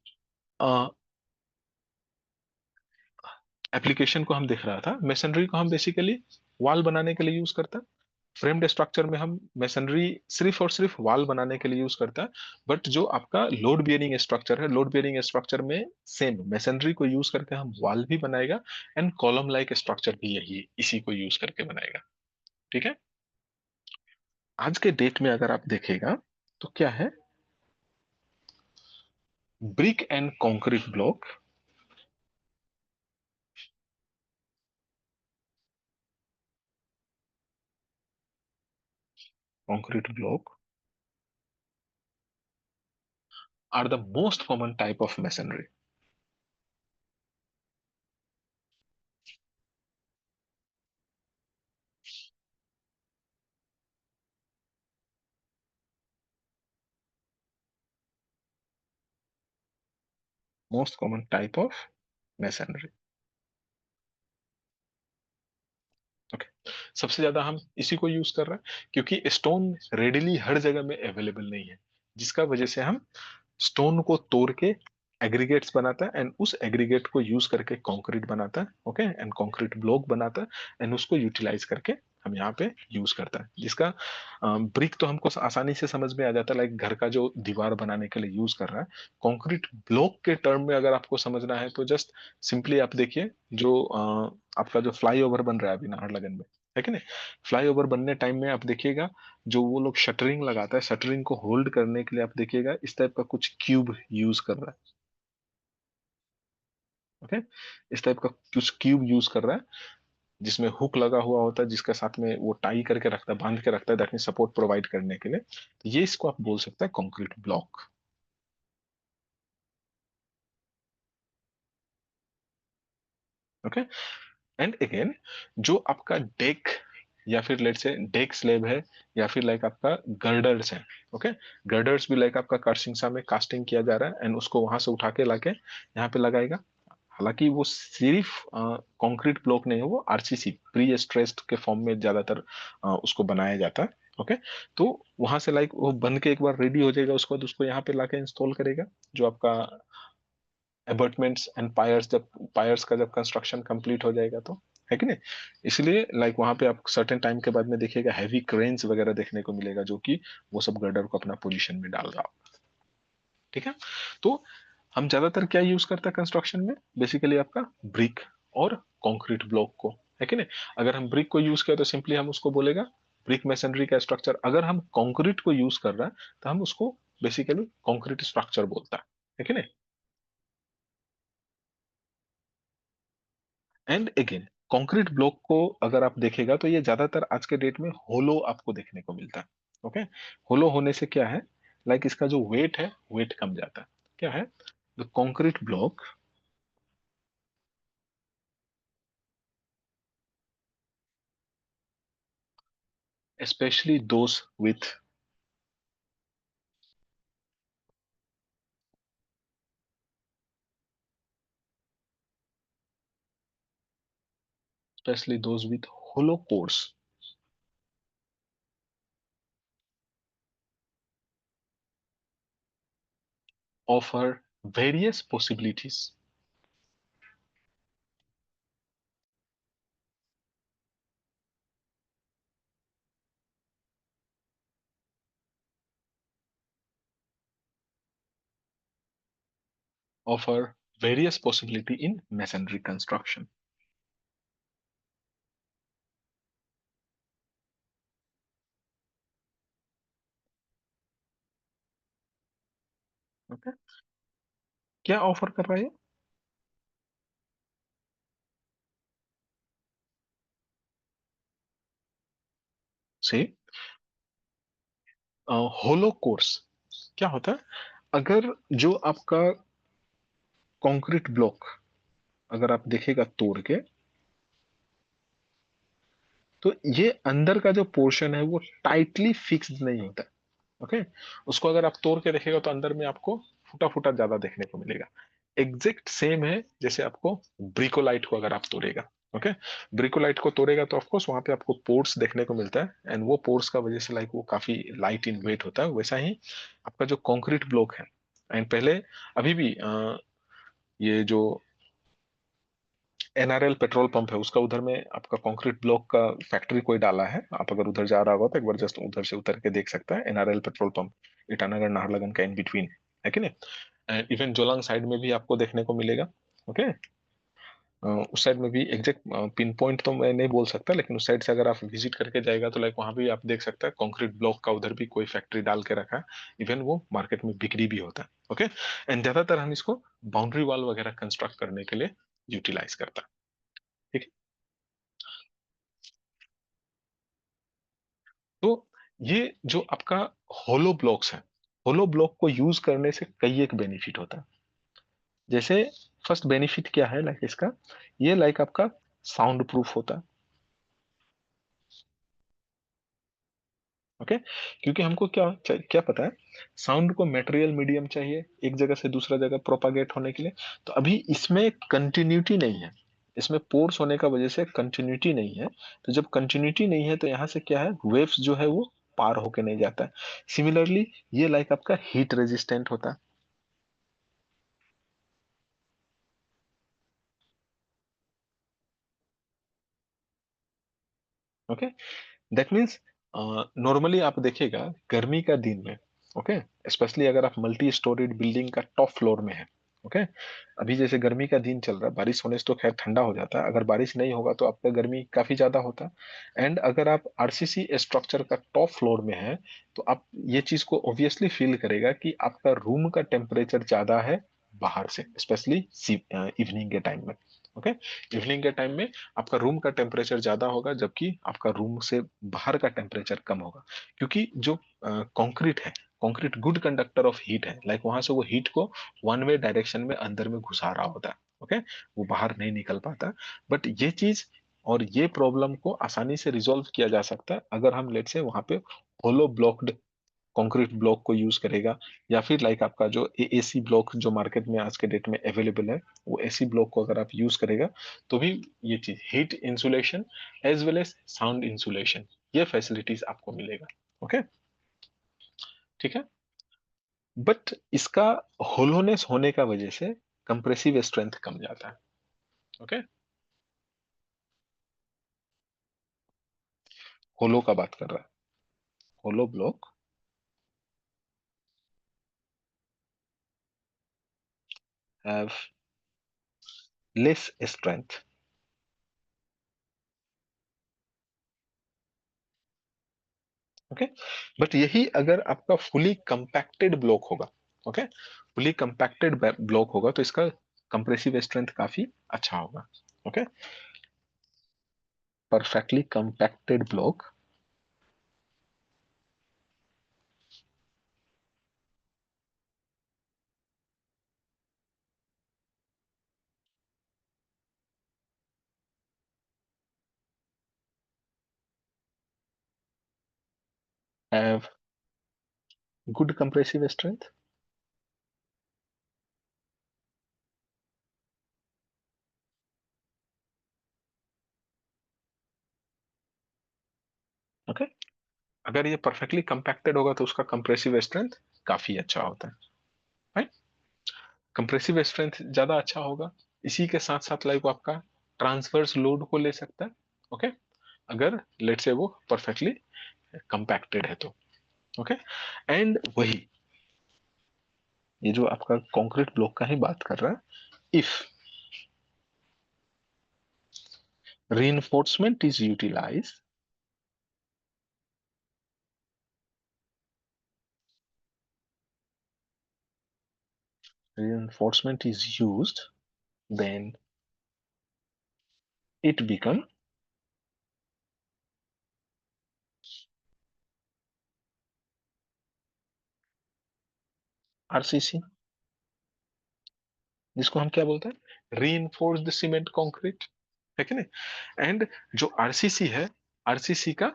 Speaker 1: एप्लीकेशन को हम देख रहा था, मेसनरी को हम बेसिकली वॉल बनाने के लिए यूज करता है। फ्रेम्ड स्ट्रक्चर में हम मेसनरी सिर्फ और सिर्फ वॉल बनाने के लिए यूज करता है। बट जो आपका लोड बियरिंग स्ट्रक्चर है, लोड बियरिंग स्ट्रक्चर में सेम मेसनरी को यूज करके हम वॉल भी बनाएगा, एंड कॉलम लाइक स्ट्रक्चर भी यही इसी को यूज करके बनाएगा। ठीक है, आज के डेट में अगर आप देखेगा तो क्या है, brick and concrete block, concrete block are the most common type of masonry. Most common type of masonry. Okay, सबसे ज्यादा हम इसी को यूज कर रहे हैं, क्योंकि स्टोन रेडिली हर जगह में अवेलेबल नहीं है, जिसका वजह से हम स्टोन को तोड़ के एग्रीगेट्स बनाता है, एंड उस एग्रीगेट को यूज करके कंक्रीट बनाता है। ओके, एंड कंक्रीट ब्लॉक बनाता है, एंड उसको यूटिलाइज करके हम यहाँ पे यूज करता है। जिसका ब्रिक तो हमको आसानी से समझ में आ जाता है, लाइक घर का जो दीवार बनाने के लिए यूज कर रहा है। कंक्रीट ब्लॉक के टर्म में अगर आपको समझना है तो जस्ट सिंपली आप देखिए, जो आपका जो फ्लाईओवर बन रहा है अभी नाहरलगन में, है कि नहीं, फ्लाईओवर बनने टाइम में आप देखिएगा, जो वो लोग शटरिंग लगाता है, शटरिंग को होल्ड करने के लिए आप देखिएगा इस टाइप का कुछ क्यूब यूज कर रहा है। ओके, इस टाइप का कुछ क्यूब यूज कर रहा है, जिसमें हुक लगा हुआ होता है, जिसके साथ में वो टाई करके रखता है, बांध के रखता है, दैट मीन सपोर्ट प्रोवाइड करने के लिए। तो ये इसको आप बोल सकते हैं concrete block. Okay, and again जो आपका डेक या फिर लेट से डेक स्लेब है, या फिर लाइक आपका गर्डर्स है। ओके, गर्डर्स भी लाइक आपका कारसिंगसा में कास्टिंग किया जा रहा है, एंड उसको वहां से उठा के लाके यहाँ पे लगाएगा। हालांकि वो सिर्फ कंक्रीट ब्लॉक नहीं है, वो आरसीसी प्री स्ट्रेस्ड के फॉर्म में ज्यादातर उसको बनाया जाता है। ओके, तो वहां से लाइक वो बन के एक बार रेडी हो जाएगा, उसके बाद उसको यहाँ पे लाके इंस्टॉल करेगा, जो आपका अबर्टमेंट्स एंड पायर्स, जब पायर्स का जब कंस्ट्रक्शन कंप्लीट हो जाएगा तो, है कि नहीं। इसलिए लाइक वहां पे आप सर्टेन टाइम के बाद में देखिएगा हैवी क्रेन्स वगैरह देखने को मिलेगा, जो कि वो सब गर्डर को अपना पोजीशन में डाल रहा हो। ठीक है, तो हम ज्यादातर क्या यूज करते हैं कंस्ट्रक्शन में, बेसिकली आपका ब्रिक और कंक्रीट ब्लॉक को, है कि नहीं। अगर हम ब्रिक को यूज करें तो सिंपली हम उसको बोलेगा ब्रिक मैसनरी का स्ट्रक्चर। अगर हम कंक्रीट को यूज कर रहे हैं तो हम उसको बेसिकली कंक्रीट स्ट्रक्चर बोलता है कि नहीं। एंड अगेन कंक्रीट ब्लॉक को अगर आप देखेगा तो ये ज्यादातर आज के डेट में होलो आपको देखने को मिलता है। ओके, होलो होने से क्या है, लाइक इसका जो वेट है, वेट कम जाता है। क्या है, the concrete block especially those with especially those with hollow pores offer various possibilities offer various possibility in masonry construction. Okay, क्या ऑफर कर रहा है, से होलो कोर्स क्या होता है, अगर जो आपका कंक्रीट ब्लॉक अगर आप देखेगा तोड़ के, तो ये अंदर का जो पोर्शन है वो टाइटली फिक्स्ड नहीं होता। ओके, उसको अगर आप तोड़ के देखेगा तो अंदर में आपको फूटा फूटा ज्यादा देखने को मिलेगा। एग्जैक्ट सेम है जैसे आपको ब्रिकोलाइट को अगर आप तोड़ेगा, ओके, ब्रिकोलाइट को तोड़ेगा तो ऑफकोर्स वहां पे आपको पोर्स देखने को मिलता है, एंड वो पोर्स का वजह से लाइक वो काफी लाइट इन वेट होता है। वैसा ही आपका जो कंक्रीट ब्लॉक है, एंड पहले अभी भी ये जो एनआरएल पेट्रोल पंप है उसका उधर में आपका कंक्रीट ब्लॉक का फैक्ट्री कोई डाला है। आप अगर उधर जा रहा होगा तो एक बार जस्ट उधर से उतर के देख सकता है, NRL petrol pump Itanagar Naharlagun का इन बिटवीन है कि नहीं। इवन जोलांग साइड में भी आपको देखने को मिलेगा। ओके, उस साइड में भी एग्जैक्ट पिन पॉइंट तो मैं नहीं बोल सकता, लेकिन उस साइड से अगर आप विजिट करके जाएगा तो लाइक वहां भी आप देख सकता है कंक्रीट ब्लॉक का उधर भी कोई फैक्ट्री डाल के रखा है। इवन वो मार्केट में बिक्री भी होता है। ओके, एंड ज्यादातर हम इसको बाउंड्री वॉल वगैरह कंस्ट्रक्ट करने के लिए यूटिलाइज करता है। ठीक है, तो ये जो आपका होलो ब्लॉक्स है, होलो ब्लॉक को यूज करने से कई एक बेनिफिट होता है। जैसे फर्स्ट बेनिफिट क्या है लाइक इसका, ये लाइक आपका साउंड प्रूफ होता है। ओके, क्योंकि हमको क्या क्या पता है, साउंड को मेटेरियल मीडियम चाहिए एक जगह से दूसरा जगह प्रोपागेट होने के लिए। तो अभी इसमें कंटिन्यूटी नहीं है, इसमें पोर्स होने का वजह से कंटिन्यूटी नहीं है। तो जब कंटिन्यूटी नहीं है तो यहाँ से क्या है, वेव्स जो है वो पार होके नहीं जाता है। सिमिलरली ये लाइक आपका हीट रेजिस्टेंट होता है। ओके, दैट मीन्स नॉर्मली आप देखिएगा गर्मी का दिन में, ओके, स्पेशली अगर आप मल्टी स्टोरीड बिल्डिंग का टॉप फ्लोर में है, ओके, अभी जैसे गर्मी का दिन चल रहा है, बारिश होने से तो खैर ठंडा हो जाता है, अगर बारिश नहीं होगा तो आपका गर्मी काफी ज्यादा होता है। एंड अगर आप आरसीसी स्ट्रक्चर का टॉप फ्लोर में है तो आप ये चीज को ऑब्वियसली फील करेगा कि आपका रूम का टेम्परेचर ज्यादा है बाहर से, स्पेशली इवनिंग के टाइम में। ओके, इवनिंग के टाइम में आपका रूम का टेम्परेचर ज्यादा होगा, जबकि आपका रूम से बाहर का टेम्परेचर कम होगा। क्योंकि जो कंक्रीट है, concrete good conductor of heat है, लाइक वहां से वो हीट को वन वे डायरेक्शन में अंदर में घुसा रहा होता है। ओके, वो बाहर नहीं निकल पाता। बट ये चीज और ये प्रॉब्लम को आसानी से रिजोल्व किया जा सकता है अगर हम लेट से वहां पे होलो ब्लॉक्ड कंक्रीट ब्लॉक को यूज करेगा, या फिर लाइक आपका जो एसी ब्लॉक जो मार्केट में आज के डेट में अवेलेबल है, वो एसी ब्लॉक को अगर आप यूज करेगा तो भी ये चीज heat insulation as well as sound insulation, ये फैसिलिटीज आपको मिलेगा। ओके, ठीक है। बट इसका होलोनेस होने का वजह से कंप्रेसिव स्ट्रेंथ कम जाता है। ओके, होलो का बात कर रहा है, hollow block have less strength. Okay, but यही अगर आपका फुली कंपैक्टेड ब्लॉक होगा, ओके, फुली कंपैक्टेड ब्लॉक होगा तो इसका कंप्रेसिव स्ट्रेंथ काफी अच्छा होगा। Okay, perfectly compacted block have good compressive strength. Okay, अगर ये परफेक्टली कंपैक्टेड होगा तो उसका कंप्रेसिव स्ट्रेंथ काफी अच्छा होता है, राइट। कंप्रेसिव स्ट्रेंथ ज्यादा अच्छा होगा, इसी के साथ साथ लाइक वो आपका ट्रांसवर्स लोड को ले सकता है। ओके, अगर लेट से वो परफेक्टली कंपैक्टेड है तो। ओके, एंड वही ये जो आपका कंक्रीट ब्लॉक का ही बात कर रहा है, if reinforcement is utilized, reinforcement is used, then it become RCC, जिसको हम क्या बोलते हैं, रीइंफोर्स्ड सीमेंट कंक्रीट, है कि नहीं। एंड जो आरसीसी है, आरसीसी का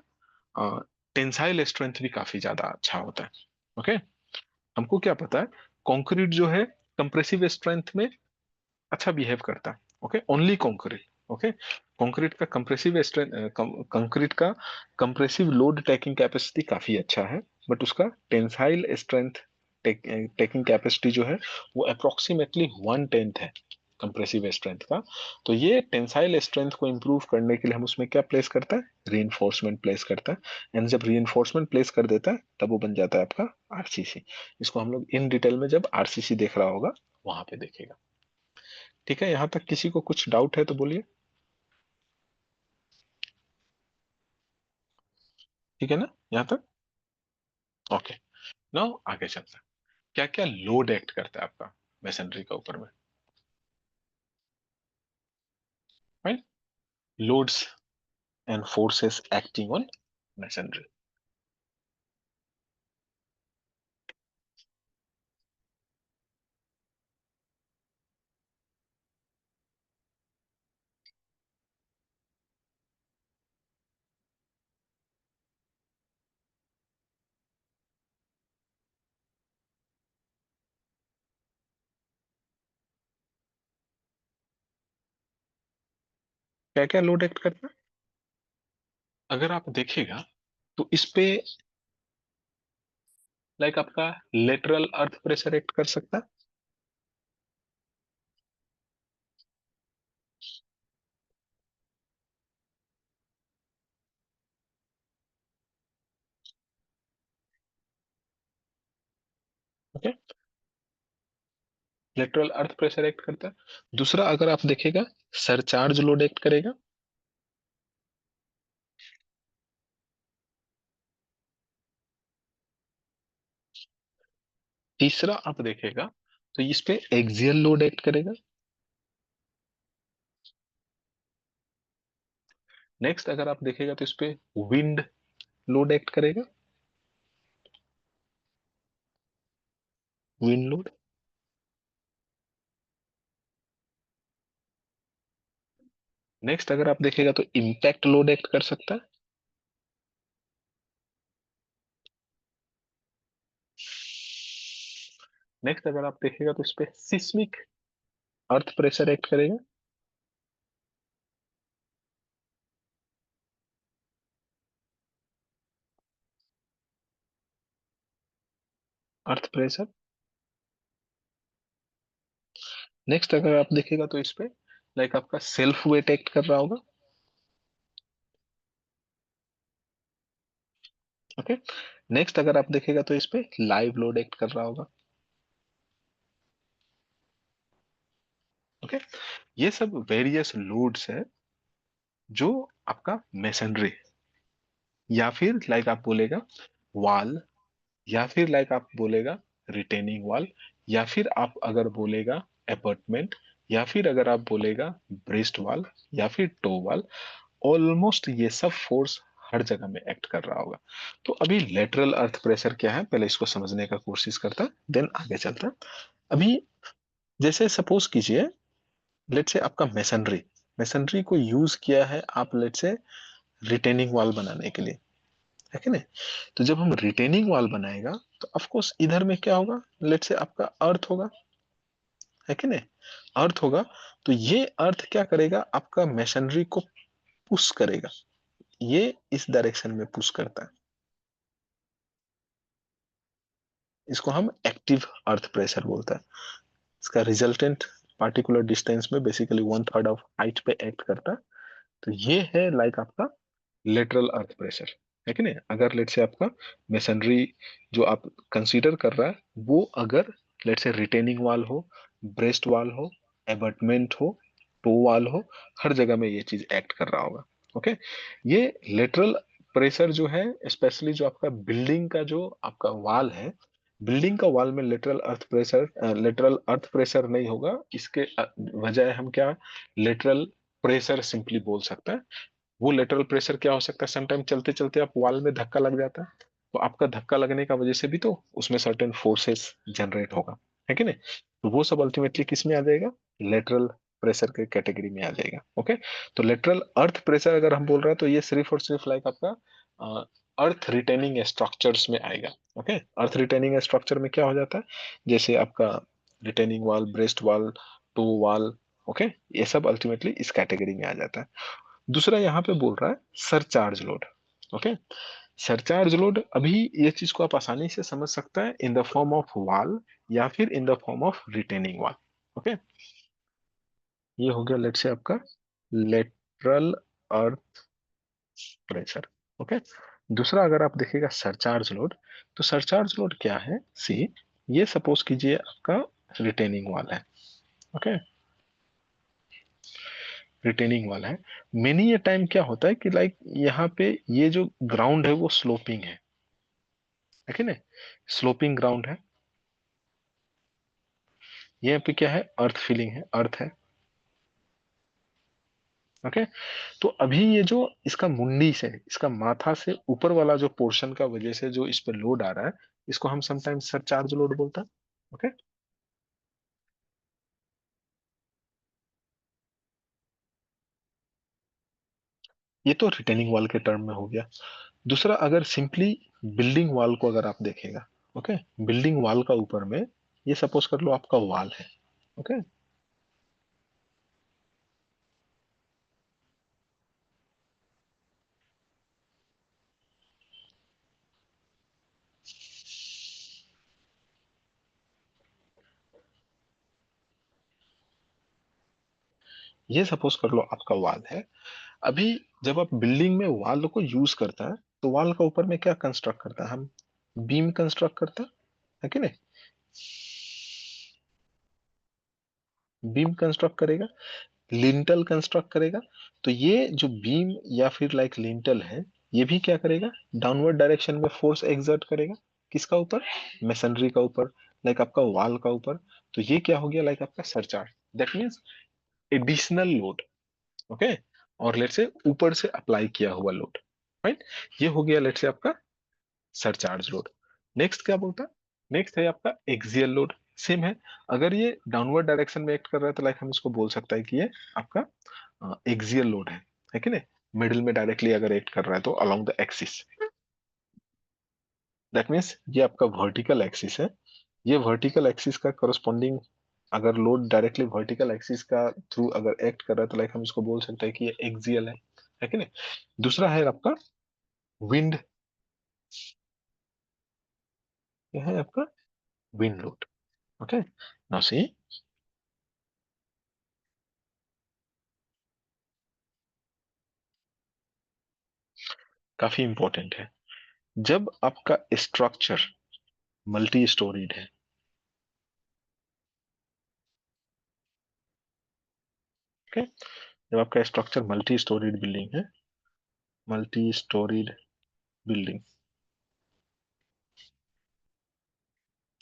Speaker 1: टेंसाइल स्ट्रेंथ भी काफी ज्यादा अच्छा होता है। ओके, हमको क्या पता है, कंक्रीट जो है कंप्रेसिव स्ट्रेंथ में अच्छा बिहेव करता है। Okay, only concrete. Okay, concrete का कंप्रेसिव स्ट्रेंथ, कंक्रीट का कंप्रेसिव लोड टेकिंग कैपेसिटी काफी अच्छा है, बट उसका टेंसाइल स्ट्रेंथ टेकिंग कैपेसिटी जो है वो अप्रोक्सीमेटली 1/10 है कंप्रेसिव स्ट्रेंथ का। तो ये टेंसाइल स्ट्रेंथ को इंप्रूव करने के लिए हम उसमें क्या प्लेस करता है, रीइंफोर्समेंट प्लेस करता है। एंड जब रीइंफोर्समेंट प्लेस कर देता है तब वो बन जाता है आपका आरसीसी। इसको हम लोग इन डिटेल में जब आरसीसी देख रहा होगा वहां पे देखेगा। ठीक है, यहाँ तक किसी को कुछ डाउट है तो बोलिए। ठीक है ना यहाँ तक। ओके, नाउ आगे चलते हैं, क्या क्या लोड एक्ट करता है आपका मैसनरी का ऊपर में, right. Loads and forces acting on masonry. क्या क्या लोड एक्ट करता है, अगर आप देखेगा तो इस पे लाइक आपका लेटरल अर्थ प्रेशर एक्ट कर सकता है। Okay, lateral earth pressure act करता है। दूसरा अगर आप देखेगा, सरचार्ज लोड एक्ट करेगा। तीसरा आप देखेगा तो इस पे एक्सियल लोड एक्ट करेगा। नेक्स्ट अगर आप देखेगा तो इस पे विंड लोड एक्ट करेगा, विंड लोड। नेक्स्ट अगर आप देखेगा तो इम्पैक्ट लोड एक्ट कर सकता है। नेक्स्ट अगर आप देखेगा तो इस पे सिस्मिक अर्थ प्रेशर एक्ट करेगा। Earth pressure. नेक्स्ट अगर आप देखिएगा तो इस पे लाइक आपका सेल्फ वेट एक्ट कर रहा होगा। ओके। नेक्स्ट अगर आप देखेगा तो इस पे लाइव लोड एक्ट कर रहा होगा। ओके। ये सब वेरियस लोड्स है जो आपका मेसनरी या फिर लाइक आप बोलेगा वाल, या फिर लाइक आप बोलेगा रिटेनिंग वॉल, या फिर आप अगर बोलेगा अपार्टमेंट, या फिर अगर आप बोलेगा ब्रेस्ट वॉल, या फिर टो वॉल, ऑलमोस्ट ये सब फोर्स हर जगह में एक्ट कर रहा होगा। तो अभी लेटरल अर्थ प्रेशर क्या है पहले इसको समझने का कोशिश करता, देन आगे चलता। अभी जैसे सपोज कीजिए, लेट से आपका मेसनरी, मेसनरी को यूज किया है आप लेट से रिटेनिंग वॉल बनाने के लिए, है कि नहीं। तो जब हम रिटेनिंग वॉल बनाएगा तो ऑफ कोर्स इधर में क्या होगा, लेट से आपका अर्थ होगा, है कि नहीं। अर्थ होगा तो ये अर्थ क्या करेगा, आपका मशीनरी को पुश करेगा, ये इस डायरेक्शन में पुश करता है। इसको हम एक्टिव अर्थ प्रेशर बोलते हैं। इसका रिजल्टेंट पार्टिकुलर डिस्टेंस में बेसिकली 1/3 ऑफ हाइट पे एक्ट करता है। तो ये है लाइक आपका लेटरल अर्थ प्रेशर, है कि नहीं। अगर लेट से आपका मेसनरी जो आप कंसीडर कर रहा है वो अगर लेट से रिटेनिंग वॉल हो, ब्रेस्ट वॉल हो, एबटमेंट हो, टो वॉल हो, हर जगह में ये चीज एक्ट कर रहा होगा। ओके। ये लेटरल प्रेशर जो है स्पेशली जो आपका बिल्डिंग का जो आपका वॉल है, बिल्डिंग का वॉल में लेटरल अर्थ प्रेशर नहीं होगा, इसके बजाय हम क्या लेटरल प्रेशर सिंपली बोल सकते हैं। वो लेटरल प्रेशर क्या हो सकता है, समटाइम चलते चलते आप वॉल में धक्का लग जाता है, तो आपका धक्का लगने का वजह से भी तो उसमें सर्टेन फोर्सेस जनरेट होगा, है कि नहीं। तो वो सब अल्टीमेटली किस में आ जाएगा, लेटरल प्रेशर के कैटेगरी में आ जाएगा। ओके। तो लेटरल अर्थ प्रेशर अगर हम बोल रहे हैं तो ये सिर्फ और सिर्फ लाइक आपका अर्थ रिटेनिंग स्ट्रक्चर्स में आएगा। ओके। अर्थ रिटेनिंग स्ट्रक्चर में क्या हो जाता है, जैसे आपका retaining wall, breast wall, toe wall, okay, ये सब अल्टीमेटली इस कैटेगरी में आ जाता है। दूसरा यहाँ पे बोल रहा है surcharge load. Okay. Surcharge load, अभी ये चीज को आप आसानी से समझ सकते हैं in the form of wall या फिर in the form of retaining wall. Okay. ये हो गया लेट से आपका लेटरल अर्थ प्रेशर। ओके। दूसरा अगर आप देखिएगा सरचार्ज लोड, तो सरचार्ज लोड क्या है, सी, ये सपोज कीजिए आपका रिटेनिंग वॉल है। ओके। रिटेनिंग वाला है। मेनी ये टाइम क्या होता है कि लाइक यहाँ पे ये जो ग्राउंड है वो स्लोपिंग है कि नहीं, स्लोपिंग ग्राउंड है। यहाँ पे क्या है, अर्थ फीलिंग है, अर्थ है। ओके। तो अभी ये जो इसका मुंडी से, इसका माथा से ऊपर वाला जो पोर्शन का वजह से जो इस पे लोड आ रहा है, इसको हम समटाइम्स सरचार्ज लोड बोलता है। ओके। ये तो रिटेनिंग वॉल के टर्म में हो गया। दूसरा अगर सिंपली बिल्डिंग वॉल को अगर आप देखेगा, ओके, बिल्डिंग वॉल का ऊपर में ये सपोज कर लो आपका वॉल है। ओके। ये सपोज कर लो आपका वॉल है। अभी जब आप बिल्डिंग में वॉल को यूज करता है तो वॉल का ऊपर में क्या कंस्ट्रक्ट करता है, हम बीम कंस्ट्रक्ट करता है कि नहीं। बीम कंस्ट्रक्ट करेगा, लिंटल कंस्ट्रक्ट करेगा। तो ये जो बीम या फिर लाइक लिंटल है, ये भी क्या करेगा, डाउनवर्ड डायरेक्शन में फोर्स एक्सर्ट करेगा, किसका ऊपर, मेसनरी का ऊपर, लाइक आपका वॉल का ऊपर। तो ये क्या हो गया, लाइक आपका surcharge, that means additional load. Okay. और लेट से ऊपर से अप्लाई किया हुआ लोड, राइट। ये हो गया लेट से आपका सरचार्ज लोड। नेक्स्ट क्या बोलता है, नेक्स्ट है आपका एक्सियल लोड। सेम है, अगर ये डाउनवर्ड डायरेक्शन में एक्ट कर रहा है तो लाइक हम इसको बोल सकता है कि ये आपका एक्सियल लोड है कि नहीं। मिडिल में डायरेक्टली अगर एक्ट कर रहा है तो along the axis, that means ये आपका वर्टिकल एक्सिस है। ये वर्टिकल एक्सिस का करस्पॉन्डिंग अगर लोड डायरेक्टली वर्टिकल एक्सिस का थ्रू अगर एक्ट कर रहा है तो लाइक हम इसको बोल सकते हैं कि ये एक्सियल है कि नहीं। दूसरा है आपका विंड, ये है आपका wind load. Okay, now see, काफी इंपॉर्टेंट है। जब आपका स्ट्रक्चर मल्टी स्टोरीड है, ओके, जब आपका स्ट्रक्चर मल्टी स्टोरीड बिल्डिंग है, मल्टी स्टोरीड बिल्डिंग,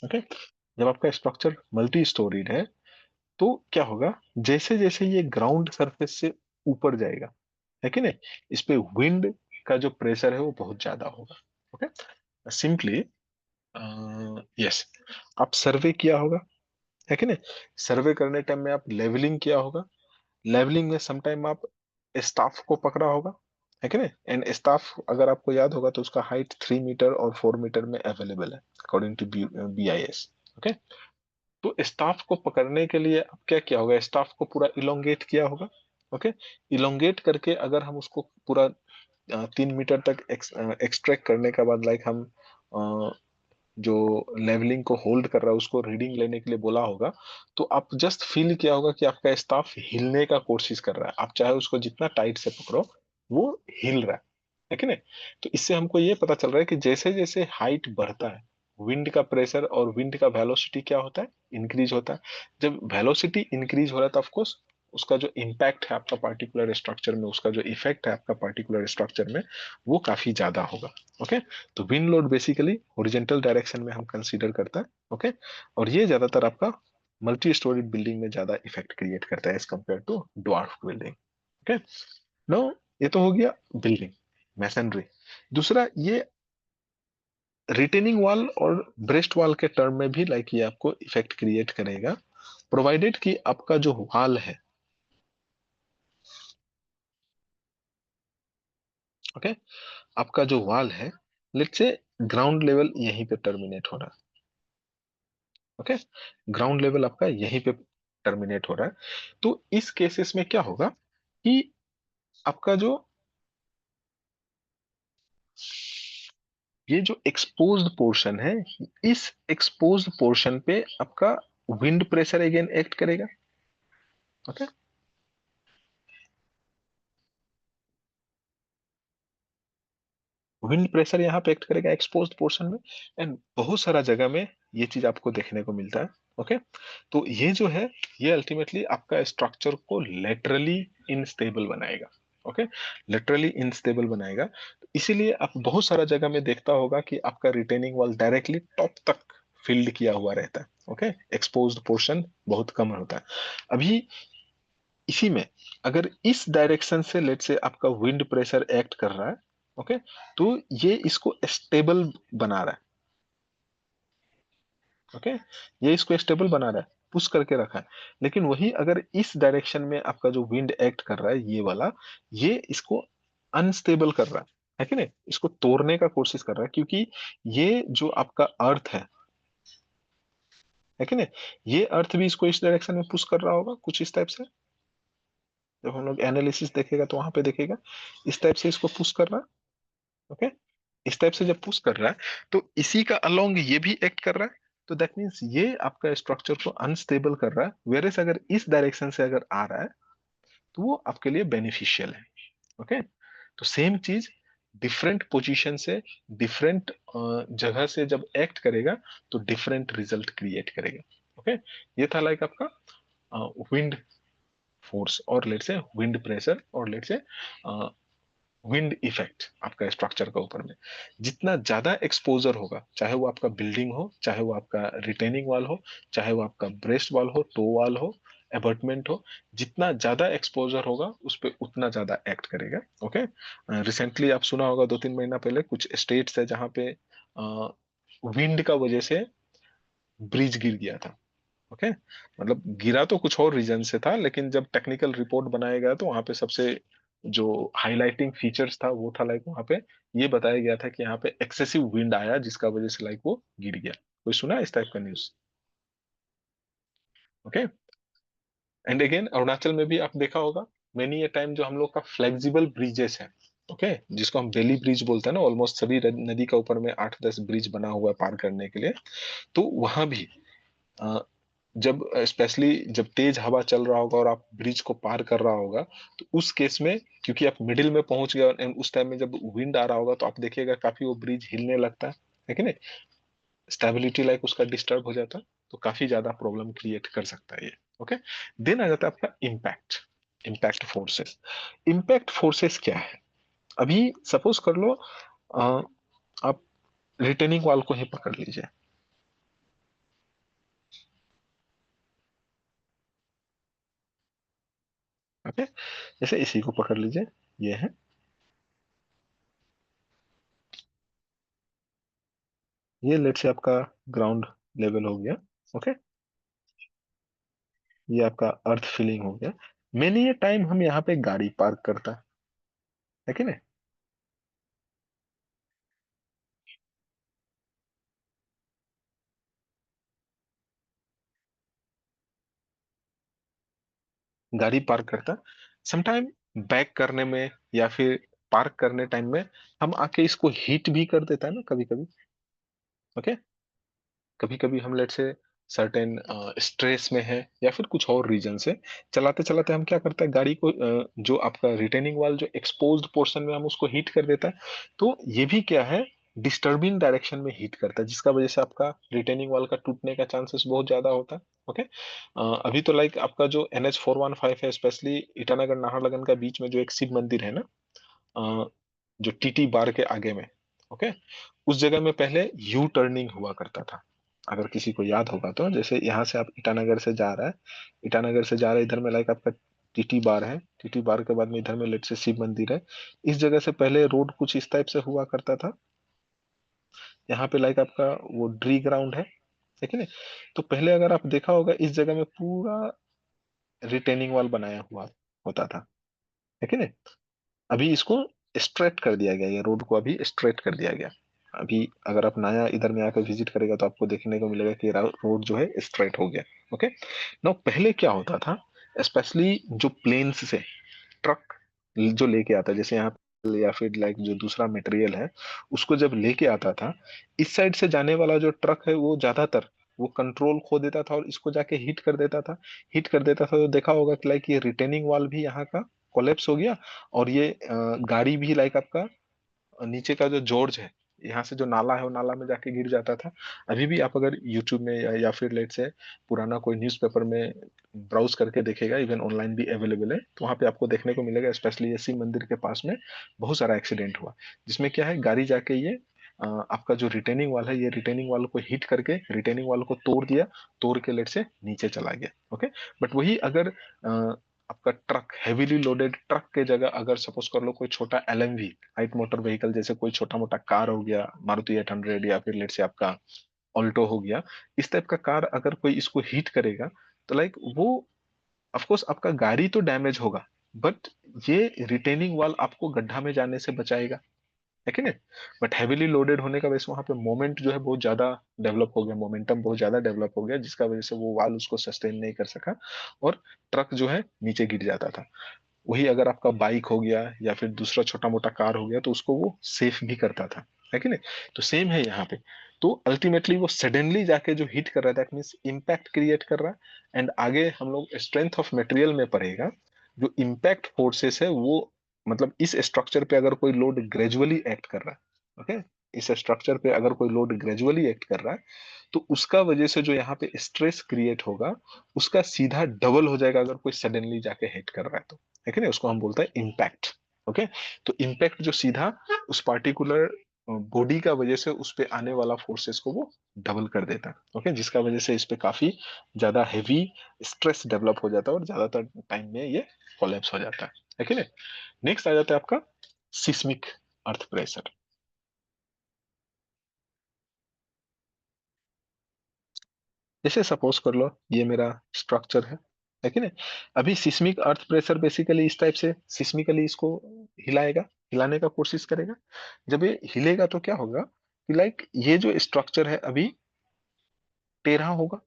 Speaker 1: ओके, जब आपका स्ट्रक्चर मल्टी स्टोरीड है, तो क्या होगा, जैसे जैसे ये ग्राउंड सरफेस से ऊपर जाएगा, है कि नहीं, इस पे विंड का जो प्रेशर है वो बहुत ज्यादा होगा। ओके, सिंपली, यस, आप सर्वे किया होगा, है कि नहीं, सर्वे करने टाइम में आप लेवलिंग किया होगा, लेवलिंग में समटाइम आप स्टाफ को पकड़ा होगा, है कि नहीं, एंड स्टाफ अगर आपको याद होगा तो उसका हाइट 3 मीटर और 4 मीटर में अवेलेबल है अकॉर्डिंग टू BIS। ओके, तो स्टाफ को पकड़ने के लिए अब क्या किया होगा, स्टाफ को पूरा इलोंगेट किया होगा। ओके, इलोंगेट करके अगर हम उसको पूरा 3 मीटर तक एक्सट्रैक्ट करने के बाद, लाइक हम जो लेवलिंग को होल्ड कर रहा है उसको रीडिंग लेने के लिए बोला होगा, तो आप जस्ट फील किया होगा कि आपका स्टाफ हिलने का कोशिश कर रहा है, आप चाहे उसको जितना टाइट से पकड़ो वो हिल रहा है कि नहीं। तो इससे हमको ये पता चल रहा है कि जैसे जैसे हाइट बढ़ता है, विंड का प्रेशर और विंड का वेलोसिटी क्या होता है, इंक्रीज होता है। जब वेलोसिटी इंक्रीज हो रहा है तो ऑफकोर्स उसका जो इम्पैक्ट है आपका पर्टिकुलर स्ट्रक्चर में, उसका जो इफेक्ट है आपका पर्टिकुलर स्ट्रक्चर में, वो काफी ज्यादा होगा। ओके, तो wind load basically horizontal direction में हम कंसीडर करता है। ओके, और ये ज्यादातर आपका मल्टी स्टोरी बिल्डिंग में ज्यादा इफेक्ट क्रिएट करता है as compare to dwarf building. Okay, no, ये तो हो गया बिल्डिंग, मैसनरी। दूसरा, ये रिटेनिंग वॉल और ब्रेस्ट वॉल के टर्म में भी लाइक ये आपको इफेक्ट क्रिएट करेगा, प्रोवाइडेड कि आपका जो वॉल है, ओके, आपका जो वॉल है, लेट्स से ग्राउंड लेवल यहीं पे टर्मिनेट हो रहा है। ओके, ग्राउंड लेवल आपका यहीं पे टर्मिनेट हो रहा है। तो इस केसेस में क्या होगा कि आपका जो ये जो एक्सपोज्ड पोर्शन है, इस एक्सपोज्ड पोर्शन पे आपका विंड प्रेशर अगेन एक्ट करेगा। ओके, विंड प्रेशर यहाँ पे एक्ट करेगा एक्सपोज्ड पोर्शन में, एंड बहुत सारा जगह में ये चीज आपको देखने को मिलता है। ओके, तो ये जो है, ये अल्टीमेटली आपका स्ट्रक्चर को लेटरली इनस्टेबल बनाएगा। ओके, लेटरली इनस्टेबल बनाएगा, तो इसीलिए आप बहुत सारा जगह में देखता होगा कि आपका रिटेनिंग वॉल डायरेक्टली टॉप तक फिल्ड किया हुआ रहता है। ओके, एक्सपोज्ड पोर्शन बहुत कम होता है। अभी इसी में अगर इस डायरेक्शन से लेट से आपका विंड प्रेशर एक्ट कर रहा है, ओके, तो ये इसको स्टेबल बना रहा है। ओके, ये इसको स्टेबल बना रहा है, पुश करके रखा है। लेकिन वही अगर इस डायरेक्शन में आपका जो विंड एक्ट कर रहा है, ये वाला, ये इसको अनस्टेबल कर रहा है कि नहीं, इसको तोड़ने का कोशिश कर रहा है, क्योंकि ये जो आपका अर्थ है कि नहीं, ये अर्थ भी इसको इस डायरेक्शन में पुश कर रहा होगा कुछ इस टाइप से। जब हम लोग एनालिसिस देखेगा तो वहां पे देखेगा इस टाइप से इसको पुश कर रहा है। ओके, इस टाइप से जब पुश कर रहा है, तो इसी का अलोंग ये भी एक्ट कर रहा है, तो दैट मीन्स ये आपका स्ट्रक्चर को अनस्टेबल कर रहा है, वेरेस अगर इस डायरेक्शन से अगर आ रहा है तो वो आपके लिए बेनिफिशियल है। ओके, तो सेम चीज डिफरेंट पोजीशन से, डिफरेंट जगह से जब एक्ट करेगा तो डिफरेंट रिजल्ट क्रिएट करेगा। ओके, ये था लाइक आपका विंड फोर्स और लेट से विंड प्रेशर और लेट से विंड इफेक्ट आपका स्ट्रक्चर का ऊपर में। जितना ज्यादा एक्सपोजर होगा, चाहे वो आपका बिल्डिंग हो, चाहे वो आपका रिटेनिंग वॉल हो, चाहे वो आपका ब्रेस्ट वॉल हो, टो वॉल हो, अबटमेंट हो, जितना ज्यादा एक्सपोजर होगा उस पर उतना ज्यादा एक्ट करेगा। ओके, रिसेंटली आप सुना होगा 2-3 महीना पहले कुछ स्टेट्स है जहाँ पे विंड का वजह से ब्रिज गिर गया था। ओके, मतलब गिरा तो कुछ और रीजन से था, लेकिन जब टेक्निकल रिपोर्ट बनाया गया तो वहां पे सबसे जो हाईलाइटिंग फीचर्स था वो था लाइक वहां पे ये बताया गया था कि यहाँ पे एक्सेसिव विंड आया जिसका वजह से लाइक वो गिर गया। कोई सुना है इस टाइप का news? Okay, and again Arunachal में भी आप देखा होगा मेनी ए टाइम जो हम लोग का फ्लेक्सिबल ब्रिजेस है, ओके, जिसको हम बेली ब्रिज बोलते हैं ना, ऑलमोस्ट सभी नदी का ऊपर में 8-10 ब्रिज बना हुआ है पार करने के लिए। तो वहां भी अ, जब स्पेशली जब तेज हवा चल रहा होगा और आप ब्रिज को पार कर रहा होगा, तो उस केस में क्योंकि आप मिडिल में पहुंच गए और उस टाइम में जब विंड आ रहा होगा तो आप देखिएगा काफी वो ब्रिज हिलने लगता है कि नहीं, स्टेबिलिटी लाइक उसका डिस्टर्ब हो जाता है, तो काफी ज्यादा प्रॉब्लम क्रिएट कर सकता है ये। ओके, देन आ जाता है आपका impact. Impact forces. Impact forces क्या है? अभी सपोज कर लो अ, आप रिटेनिंग वॉल को ही पकड़ लीजिए। ओके, जैसे इसी को पकड़ लीजिए, ये है, ये लेट से आपका ग्राउंड लेवल हो गया। ओके, ये आपका अर्थ फीलिंग हो गया। मैंने ये टाइम हम यहाँ पे गाड़ी पार्क करता है कि नहीं? गाड़ी पार्क करता, समटाइम बैक करने में या फिर पार्क करने टाइम में हम आके इसको हीट भी कर देता है ना कभी कभी। ओके, कभी कभी हम लेट से सर्टेन स्ट्रेस में है या फिर कुछ और रीजन से चलाते चलाते हम क्या करते हैं, गाड़ी को जो आपका रिटेनिंग वाल जो एक्सपोज्ड पोर्शन में हम उसको हीट कर देता है। तो ये भी क्या है, डिस्टर्बिंग डायरेक्शन में हीट करता है, जिसका वजह से आपका रिटेनिंग वाल का टूटने का चांसेस बहुत ज्यादा होता है। ओके, अभी तो लाइक आपका जो NH 415 है, स्पेशली ईटानगर नाहरलगन का बीच में जो एक शिव मंदिर है ना, जो टीटी बार के आगे में, ओके, उस जगह में पहले यू टर्निंग हुआ करता था। अगर किसी को याद होगा तो जैसे यहाँ से आप ईटानगर से जा रहा है, ईटानगर से जा रहा है इधर में लाइक आपका टीटी बार है, टीटी बार के बाद में इधर में लेट से शिव मंदिर है। इस जगह से पहले रोड कुछ इस टाइप से हुआ करता था। यहाँ पे लाइक आपका वो ड्री ग्राउंड है कि नहीं? तो पहले अगर आप देखा होगा इस जगह में पूरा रिटेनिंग वॉल बनाया हुआ होता था, है कि नहीं? अभी इसको स्ट्रेट कर दिया गया, ये रोड को अभी स्ट्रेट कर दिया गया। अभी अगर आप नया इधर में आकर विजिट करेगा तो आपको देखने को मिलेगा कि रोड जो है स्ट्रेट हो गया। ओके, नाउ पहले क्या होता था, स्पेशली जो प्लेन्स से ट्रक जो लेके आता है, जैसे यहाँ पे या फिर लाइक जो दूसरा मटेरियल है, उसको जब लेके आता था, इस साइड से जाने वाला जो ट्रक है वो ज्यादातर वो कंट्रोल खो देता था और इसको जाके हिट कर देता था। हिट कर देता था तो देखा होगा कि लाइक ये रिटेनिंग वॉल भी यहाँ का कोलेप्स हो गया, और ये गाड़ी भी लाइक आपका नीचे का जो जॉर्ज है, यहाँ से जो नाला है वो नाला में जाके गिर जाता था। अभी भी आप अगर यूट्यूब में या फिर लेट से पुराना कोई न्यूज़पेपर में ब्राउज करके देखेगा, इवन ऑनलाइन भी अवेलेबल है, तो वहाँ पे आपको देखने को मिलेगा स्पेशली इसी मंदिर के पास में बहुत सारा एक्सीडेंट हुआ, जिसमें क्या है गाड़ी जाके ये आपका जो रिटेनिंग वाल है, ये रिटेनिंग वाल को हिट करके रिटेनिंग वाल को तोड़ दिया, तोड़ के लेट से नीचे चला गया। ओके, बट वही अगर आपका ट्रक हैवीली लोडेड ट्रक के जगह अगर सपोज कर लो कोई छोटा LMV लाइट मोटर व्हीकल, जैसे कोई छोटा मोटा कार हो गया मारुति 800 या फिर लेट से आपका ऑल्टो हो गया, इस टाइप का कार अगर कोई इसको हिट करेगा, तो लाइक वो ऑफ कोर्स आपका गाड़ी तो डैमेज होगा, बट ये रिटेनिंग वॉल आपको गड्ढा में जाने से बचाएगा, है कि नहीं? बट हैवीली लोडेड होने का वजह से वहां पे मोमेंट जो है बहुत ज्यादा डेवलप हो गया, मोमेंटम बहुत ज्यादा डेवलप हो गया, जिसका वजह से वो वाल उसको सस्टेन नहीं कर सका और ट्रक जो है नीचे गिर जाता था। वही अगर आपका बाइक हो गया या फिर दूसरा छोटा मोटा कार हो गया तो उसको वो सेफ भी करता था, है कि नहीं? तो सेम है यहाँ पे। तो अल्टीमेटली वो सडनली जाके जो हिट कर रहा था मीन्स इम्पैक्ट क्रिएट कर रहा है, एंड आगे हम लोग स्ट्रेंथ ऑफ मटेरियल में पढ़ेगा, जो इम्पैक्ट फोर्सेस है वो मतलब इस स्ट्रक्चर पे अगर कोई लोड ग्रेजुअली एक्ट कर रहा है, ओके, इस स्ट्रक्चर पे अगर कोई लोड ग्रेजुअली एक्ट कर रहा है, तो उसका वजह से जो यहाँ पे स्ट्रेस क्रिएट होगा उसका सीधा डबल हो जाएगा अगर कोई सडनली जाके हिट कर रहा है तो, है कि नहीं? उसको हम बोलते हैं इम्पैक्ट। ओके, तो इम्पैक्ट जो सीधा उस पार्टिकुलर बॉडी का वजह से उस पे आने वाला फोर्सेस को वो डबल कर देता है। ओके, जिसका वजह से इस पे काफी ज्यादा हेवी स्ट्रेस डेवलप हो जाता है और ज्यादातर टाइम में ये कोलैप्स हो जाता है कि नहीं? नेक्स्ट आ जाता है आपका सिस्मिक अर्थ प्रेशर। जैसे सपोज कर लो ये मेरा स्ट्रक्चर है कि नहीं? अभी सिस्मिक अर्थ प्रेशर बेसिकली इस टाइप से सिस्मिकली इसको हिलाएगा, हिलाने का कोशिश करेगा। जब ये हिलेगा तो क्या होगा कि लाइक ये जो स्ट्रक्चर है अभी टेढ़ा होगा,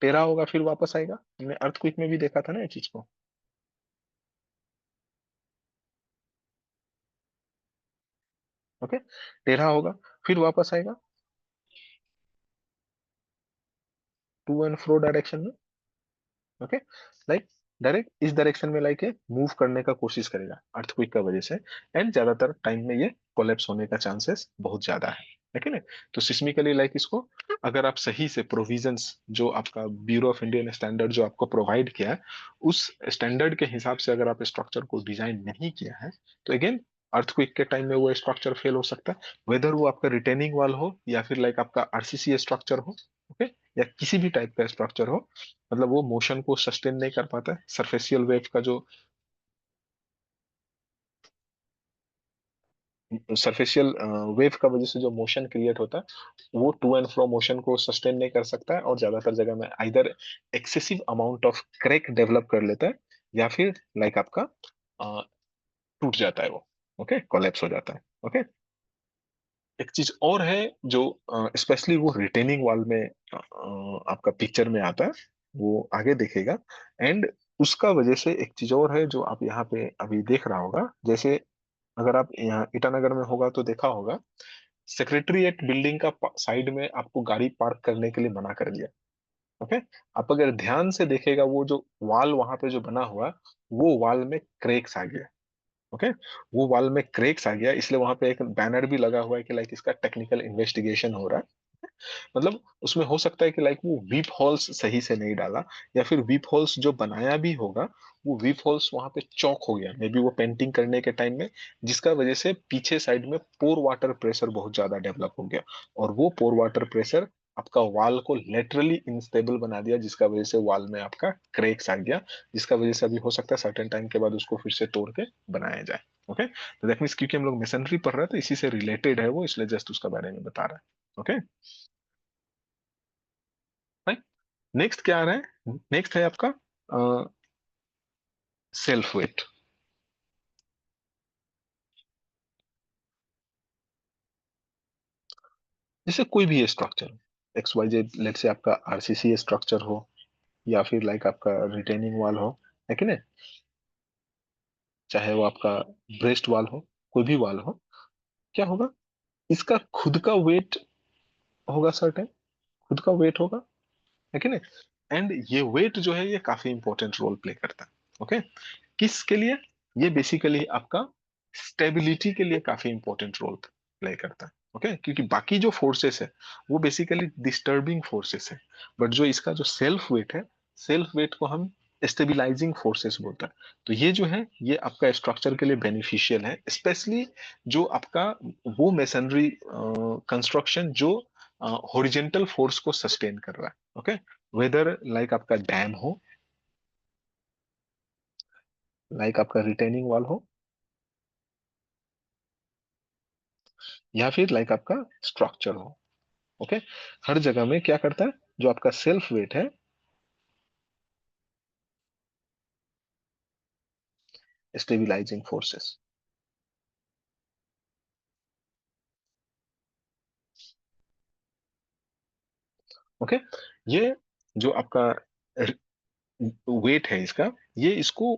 Speaker 1: टेढ़ा होगा फिर वापस आएगा। हमने अर्थक्वेक में भी देखा था ना ये चीज को। ओके, टेढ़ा होगा, फिर वापस आएगा टू एंड फ्रो डायरेक्शन में। ओके, लाइक डायरेक्ट इस डायरेक्शन में लाइक मूव करने का कोशिश करेगा अर्थक्वेक का वजह से, एंड ज्यादातर टाइम में ये कोलेप्स होने का चांसेस बहुत ज्यादा है कि नहीं। तो सिस्मिकली लाइक इसको अगर आप सही से प्रोविजंस जो आपका ब्यूरो ऑफ इंडियन स्टैंडर्ड जो आपको प्रोवाइड किया है, उस स्टैंडर्ड के हिसाब से अगर आप स्ट्रक्चर को डिजाइन नहीं किया है, तो अगेन अर्थक्वेक के टाइम में वो स्ट्रक्चर फेल हो सकता है, वेदर वो आपका रिटेनिंग वॉल हो या फिर लाइक आपका आरसीसी स्ट्रक्चर हो। ओके, या किसी भी टाइप का स्ट्रक्चर हो, मतलब वो मोशन को सस्टेन नहीं कर पाता है। सरफेसियल वेव का जो सरफेशियल वेव का वजह से जो मोशन क्रिएट होता है, वो टू एंड फ्रो मोशन को सस्टेन नहीं कर सकता है, और ज्यादातर जगह में either excessive amount of crack develop कर लेता है, या फिर लाइक आपका टूट जाता है वो। ओके, कोलैप्स हो जाता है। ओके, एक चीज और है जो स्पेशली वो रिटेनिंग वॉल में आपका पिक्चर में आता है, वो आगे देखेगा। एंड उसका वजह से एक चीज और है जो आप यहाँ पे अभी देख रहा होगा, जैसे अगर आप यहाँ ईटानगर में होगा तो देखा होगा, सेक्रेटरीएट बिल्डिंग का साइड में आपको गाड़ी पार्क करने के लिए मना कर दिया। ओके, आप अगर ध्यान से देखेगा वो जो वॉल वहां पे जो बना हुआ, वो वॉल में क्रैक्स आ गया। ओके, वो वॉल में क्रैक्स आ गया, इसलिए वहां पे एक बैनर भी लगा हुआ है कि लाइक इसका टेक्निकल इन्वेस्टिगेशन हो रहा है। मतलब उसमें हो सकता है कि लाइक वो वीप होल्स सही से नहीं डाला, या फिर वीप होल्स जो बनाया भी होगा, वो वीप होल्स वहां पे चौक हो गया, मे बी वो पेंटिंग करने के टाइम में, जिसका वजह से पीछे साइड में पोर वाटर प्रेशर बहुत ज्यादा डेवलप हो गया, और वो पोर वाटर प्रेशर आपका वॉल को लेटरली इनस्टेबल बना दिया, जिसका वजह से वॉल में आपका क्रैक्स आ गया, जिसका वजह से अभी हो सकता है सर्टेन टाइम के बाद उसको फिर से तोड़ के बनाया जाए। ओके, तो दैट मीन्स क्योंकि हम लोग मेसनरी पढ़ रहे हैं तो इसी से रिलेटेड है वो, इसलिए जस्ट उसका बारे में बता रहा है। ओके, नेक्स्ट क्या आ रहा है, नेक्स्ट है आपका सेल्फ वेट। जैसे कोई भी structure X Y Z, let say आपका आरसीसी स्ट्रक्चर हो, या फिर लाइक आपका रिटेनिंग वॉल हो, है कि नहीं, चाहे वो आपका ब्रेस्ट वॉल हो, कोई भी वॉल हो, क्या होगा, इसका खुद का वेट होगा सर्टेन, खुद का वेट होगा, है कि नहीं। एंड ये वेट जो है ये काफी इंपॉर्टेंट रोल प्ले करता है। ओके, किसके लिए, ये बेसिकली आपका स्टेबिलिटी के लिए काफी इंपॉर्टेंट रोल प्ले करता है। ओके, क्योंकि बाकी जो फोर्सेस है वो बेसिकली डिस्टर्बिंग फोर्सेस है, बट जो इसका जो सेल्फ वेट है, सेल्फ वेट को हम स्टेबिलाईजिंग फोर्सेस बोलते हैं। तो ये जो है ये आपका स्ट्रक्चर के लिए बेनिफिशियल है, स्पेशली जो आपका वो मेसनरी कंस्ट्रक्शन जो हॉरिजेंटल फोर्स को सस्टेन कर रहा है। ओके, वेदर लाइक आपका डैम हो, लाइक आपका रिटेनिंग वॉल हो, या फिर लाइक आपका स्ट्रक्चर हो। ओके, हर जगह में क्या करता है, जो आपका सेल्फ वेट है, स्टेबिलाईजिंग फोर्सेस। ओके, ये जो आपका वेट है इसका, ये इसको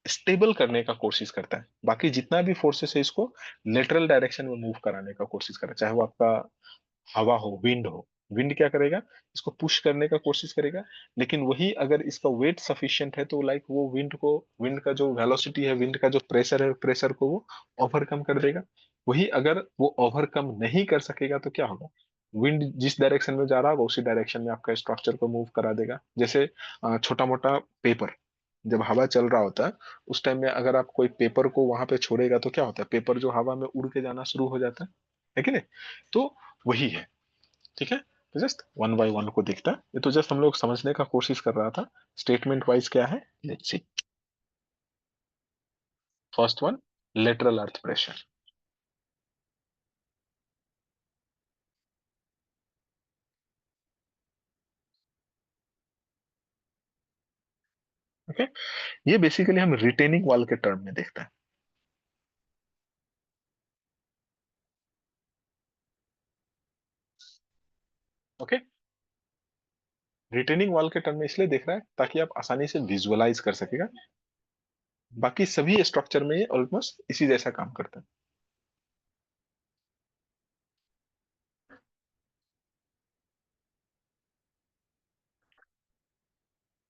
Speaker 1: स्टेबल करने का कोशिश करता है, बाकी जितना भी फोर्सेस है इसको लेटरल डायरेक्शन में मूव कराने का कोशिश करता है, चाहे वो आपका हवा हो, विंड हो। विंड क्या करेगा, इसको पुश करने का कोशिश करेगा, लेकिन वही अगर इसका वेट सफिशिएंट है तो लाइक वो विंड को, विंड का जो वेलोसिटी है, विंड का जो प्रेशर है, प्रेशर को वो ओवरकम कर देगा। वही अगर वो ओवरकम नहीं कर सकेगा तो क्या होगा, विंड जिस डायरेक्शन में जा रहा होगा उसी डायरेक्शन में आपका स्ट्रक्चर को मूव करा देगा। जैसे छोटा मोटा पेपर, जब हवा चल रहा होता है उस टाइम में अगर आप कोई पेपर को वहां पे छोड़ेगा तो क्या होता है, पेपर जो हवा में उड़ के जाना शुरू हो जाता है कि नहीं। तो वही है, ठीक है। तो जस्ट वन बाय वन को देखता है, ये तो जस्ट हम लोग समझने का कोशिश कर रहा था स्टेटमेंट वाइज क्या है। Let's see, first one, lateral earth pressure. Okay, ये बेसिकली हम रिटेनिंग वॉल के टर्म में देखते हैं। ओके, रिटेनिंग वॉल के टर्म में इसलिए देख रहा है ताकि आप आसानी से विजुअलाइज कर सकेगा, बाकी सभी स्ट्रक्चर में ये ऑलमोस्ट इसी जैसा काम करता है।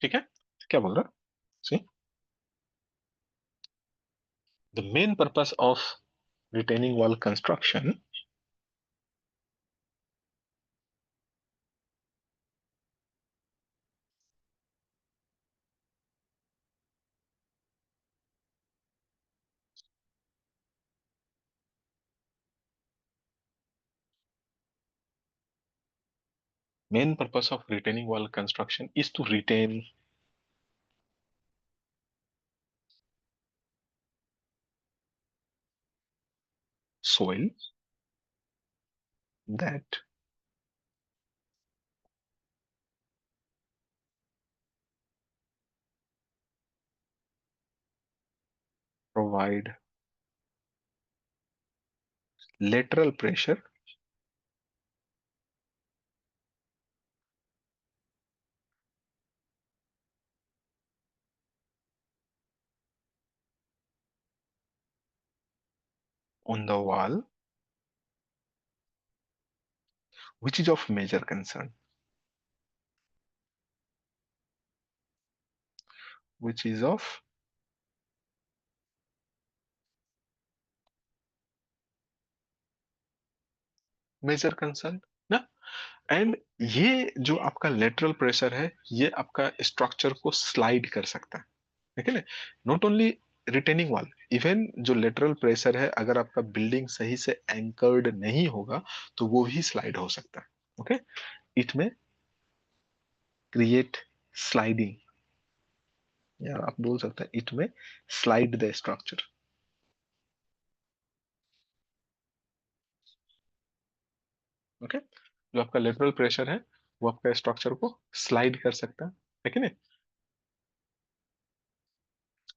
Speaker 1: ठीक है, क्या बोल रहा? C, the main purpose of retaining wall construction, main purpose of retaining wall construction is to retain soil that provide lateral pressure on the wall which is of major concern, which is of major concern ना। And ये जो आपका lateral pressure है, ये आपका structure को slide कर सकता है, ठीक है ना। Not only retaining wall, even जो लेटरल प्रेशर है, अगर आपका बिल्डिंग सही से एंकर्ड नहीं होगा तो वो भी स्लाइड हो सकता है। ओके, इट में क्रिएट स्लाइडिंग, या आप बोल सकते हैं इट में स्लाइड द स्ट्रक्चर। ओके, जो आपका लेटरल प्रेशर है वो आपका स्ट्रक्चर को स्लाइड कर सकता है कि नहीं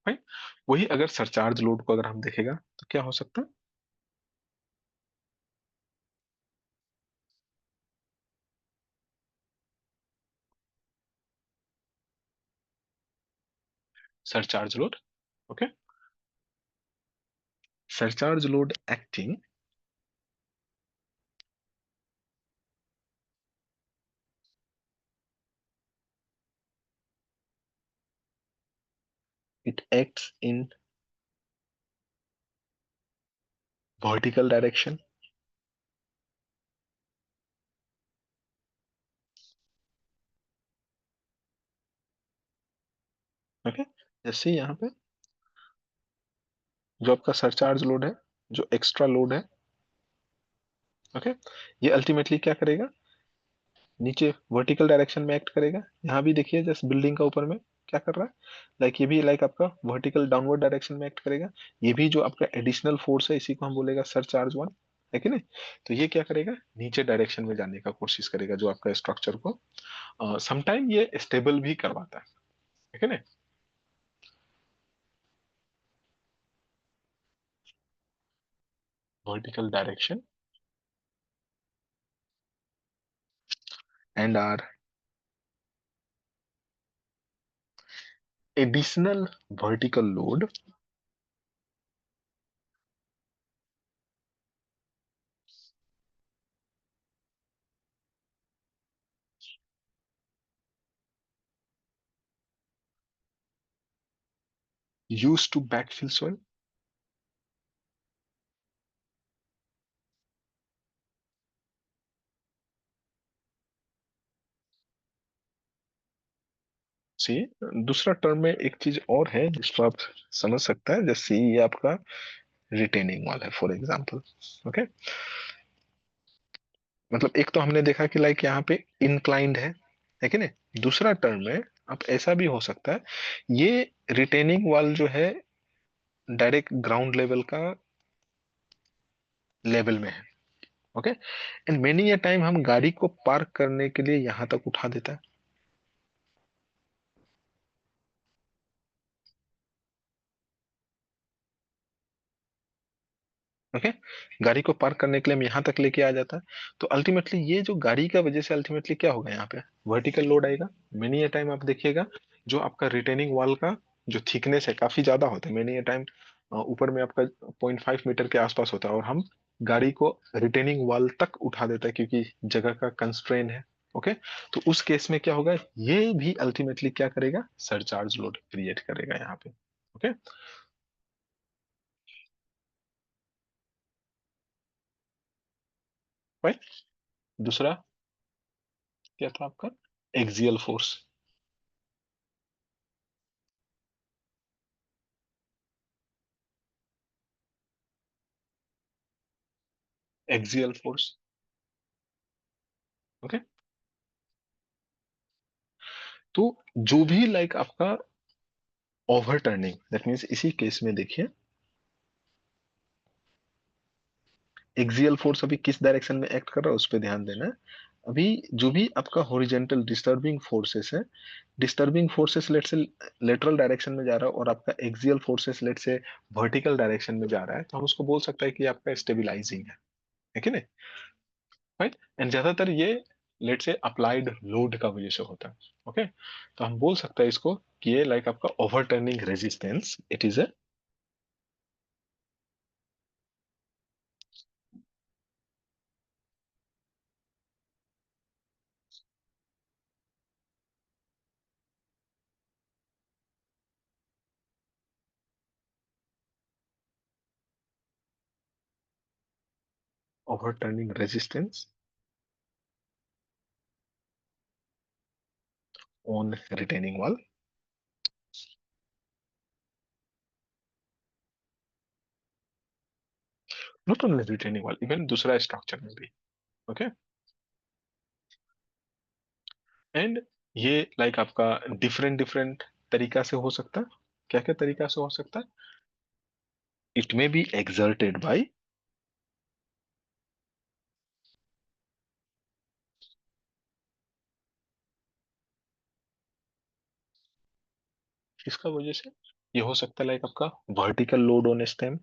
Speaker 1: भाई। वही अगर सरचार्ज लोड को अगर हम देखेगा तो क्या हो सकता है? Surcharge load, okay, surcharge load acting, it acts in vertical direction, okay. जैसे यहाँ पे जो आपका सरचार्ज लोड है, जो एक्स्ट्रा लोड है, ओके, ये अल्टीमेटली क्या करेगा? नीचे वर्टिकल डायरेक्शन में एक्ट करेगा। यहाँ भी देखिए जैसे बिल्डिंग का ऊपर में क्या कर रहा है, लाइक ये भी लाइक आपका वर्टिकल डाउनवर्ड डायरेक्शन में एक्ट करेगा। ये भी जो आपका एडिशनल फोर्स है, इसी को हम बोलेगा सरचार्ज वन, है कि नहीं। तो ये क्या करेगा? नीचे डायरेक्शन में जाने का कोशिश करेगा, जो आपका स्ट्रक्चर को समटाइम ये स्टेबल भी करवाता है कि नहीं। Vertical direction and are additional vertical load use to backfill soil. C, दूसरा टर्म में एक चीज और है जिसको आप समझ सकते हैं, जैसे ये आपका रिटेनिंग वॉल है फॉर एग्जांपल, ओके। मतलब एक तो हमने देखा कि लाइक यहाँ पे इंक्लाइंड है कि नहीं। दूसरा टर्म में अब ऐसा भी हो सकता है, ये रिटेनिंग वॉल जो है डायरेक्ट ग्राउंड लेवल का लेवल में है, okay. And many A time हम गाड़ी को पार्क करने के लिए यहाँ तक उठा देता है, ओके। गाड़ी को पार्क करने के लिए हम यहाँ तक लेके आ जाता है। तो अल्टीमेटली ये जो गाड़ी का वजह से अल्टीमेटली क्या होगा, यहाँ पे वर्टिकल लोड आएगा। मेनी ए टाइम आप देखिएगा जो आपका रिटेनिंग वॉल का जो थिकनेस है काफी ज्यादा होता है, मेनी ए टाइम ऊपर में आपका 0.5 मीटर के आसपास होता है, और हम गाड़ी को रिटेनिंग वॉल तक उठा देता है क्योंकि जगह का कंस्ट्रेन है, ओके, तो उस केस में क्या होगा, ये भी अल्टीमेटली क्या करेगा, सरचार्ज लोड क्रिएट करेगा यहाँ पे। Okay, right. दूसरा क्या था आपका, axial force. Axial force. Okay, तो जो भी लाइक आपका ओवर टर्निंग, दैट मीन्स इसी केस में देखिए, एक्सियल फोर्स अभी किस डायरेक्शन में एक्ट कर रहा है उस पर ध्यान देना है। अभी जो भी आपका हॉरिजेंटल डिस्टर्बिंग फोर्सेस है, डिस्टर्बिंग फोर्सेस लेट से लेटरल डायरेक्शन में जा रहा है, और आपका एक्सियल फोर्सेस लेट से वर्टिकल डायरेक्शन में जा रहा है, तो हम उसको बोल सकते हैं कि आपका स्टेबिलाईजिंग है कि नहीं, राइट। एंड ज्यादातर ये लेट से अप्लाइड लोड का वजह से होता है। ओके, तो हम बोल सकते हैं इसको कि ये लाइक आपका overturning resistance, it is a overturning resistance on retaining wall. Not only retaining wall, even दूसरा स्ट्रक्चर में भी। ओके, एंड ये लाइक आपका डिफरेंट डिफरेंट तरीका से हो सकता है। क्या क्या तरीका से हो सकता है, it may be exerted by, इसका वजह से ये हो सकता है लाइक आपका वर्टिकल लोड ऑन स्टेम।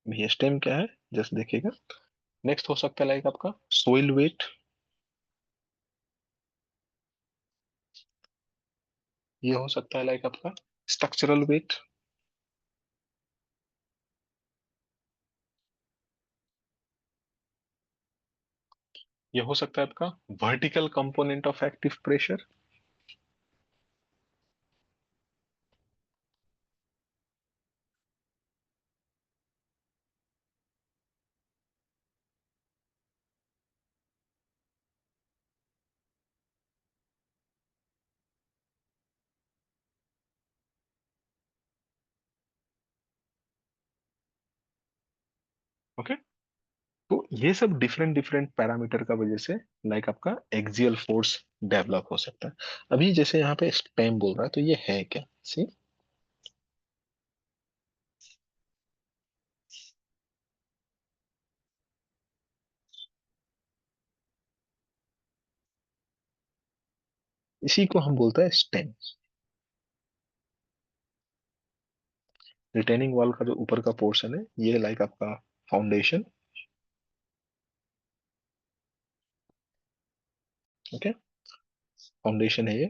Speaker 1: ये स्टेम क्या है, जस्ट देखिएगा। नेक्स्ट हो सकता है लाइक आपका सोइल वेट। ये हो सकता है लाइक आपका स्ट्रक्चरल वेट। ये हो सकता है आपका vertical component of active pressure. Okay, तो ये सब डिफरेंट डिफरेंट पैरामीटर का वजह से लाइक आपका एक्सियल फोर्स डेवलप हो सकता है। अभी जैसे यहाँ पे स्टेम बोल रहा है, तो ये है क्या, सी, इसी को हम बोलते हैं स्टेम। रिटेनिंग वॉल का जो ऊपर का पोर्शन है, ये लाइक आपका फाउंडेशन। ओके, फाउंडेशन है ये।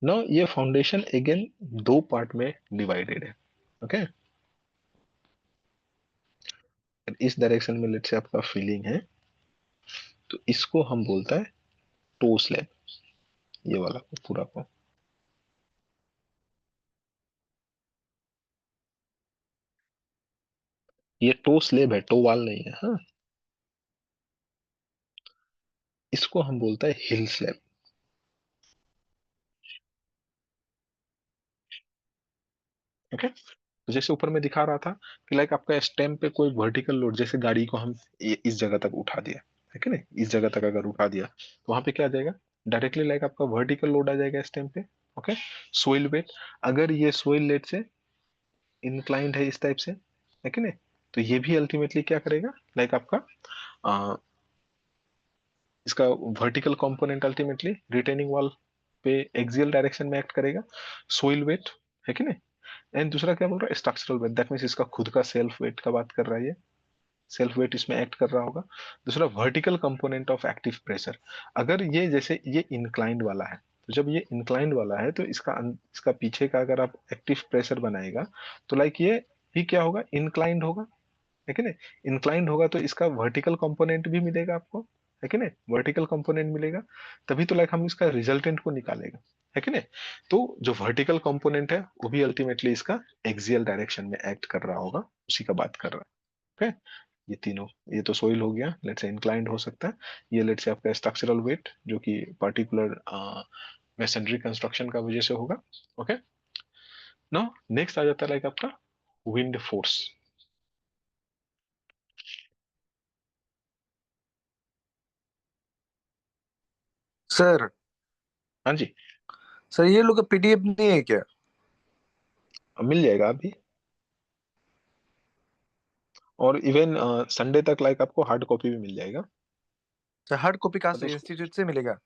Speaker 1: नो, ये फाउंडेशन अगेन दो पार्ट में डिवाइडेड है। ओके, इस डायरेक्शन में लेट से आपका फीलिंग है, तो इसको हम बोलता है टो स्लैब, ये वाला को पूरा को। ये टो स्लैब है, टो वाल नहीं है, हाँ। इसको हम बोलता है हिल स्लैब। ओके, तो जैसे ऊपर में दिखा रहा था कि लाइक आपका स्टेम पे कोई वर्टिकल लोड, जैसे गाड़ी को हम इस जगह तक उठा दिया है कि नहीं, इस जगह तक अगर उठा दिया, तो वहां पे क्या आ जाएगा, डायरेक्टली लाइक आपका वर्टिकल लोड आ जाएगा स्टेम पे। ओके, सोइल वेट, अगर ये सोइल लेट से इंक्लाइंड है इस टाइप से, है कि नहीं, तो ये भी अल्टीमेटली क्या करेगा, लाइक आपका इसका vertical component ultimately retaining wall पे एक्सियल डायरेक्शन में एक्ट करेगा, सोइल वेट, है कि नहीं। एंड दूसरा क्या बोल रहा है, स्ट्रक्चरल वेट, दैट मीन्स इसका खुद का सेल्फ वेट का बात कर रहा है ये, सेल्फ वेट इसमें एक्ट कर रहा होगा। दूसरा vertical component of active pressure, अगर ये जैसे ये इंक्लाइंड वाला है, तो जब ये इंक्लाइंड वाला है तो इसका पीछे का अगर आप एक्टिव प्रेशर बनाएगा तो लाइक ये भी क्या होगा, इंक्लाइंड होगा, है कि नहीं। इंक्लाइंड होगा तो इसका वर्टिकल कंपोनेंट भी मिलेगा आपको, है कि नहीं, वर्टिकल कंपोनेंट मिलेगा, तभी तो लाइक हम इसका रिजल्टेंट को निकालेगा, है कि नहीं। तो जो वर्टिकल कंपोनेंट है वो भी अल्टीमेटली इसका एक्सियल डायरेक्शन में एक्ट कर रहा होगा, उसी का बात कर रहा है। ओके, ये तीनों, ये तो सोइल हो गया, लेट्स से इंक्लाइंड हो सकता है, ये लेट्स से आपका स्ट्रक्चरल वेट जो कि पर्टिकुलर मेसनरी कंस्ट्रक्शन का वजह से होगा। ओके, नाउ नेक्स्ट आ जाता है लाइक आपका विंड फोर्स।
Speaker 2: सर
Speaker 1: हाँ जी,
Speaker 2: सर ये लोग का पीडीएफ नहीं है क्या?
Speaker 1: अब मिल जाएगा अभी, और इवन संडे तक लाइक आपको हार्ड कॉपी भी मिल जाएगा।
Speaker 2: सर हार्ड कॉपी कहाँ
Speaker 1: बट
Speaker 2: से,
Speaker 1: उसको,
Speaker 2: इंस्टीट्यूट से मिलेगा?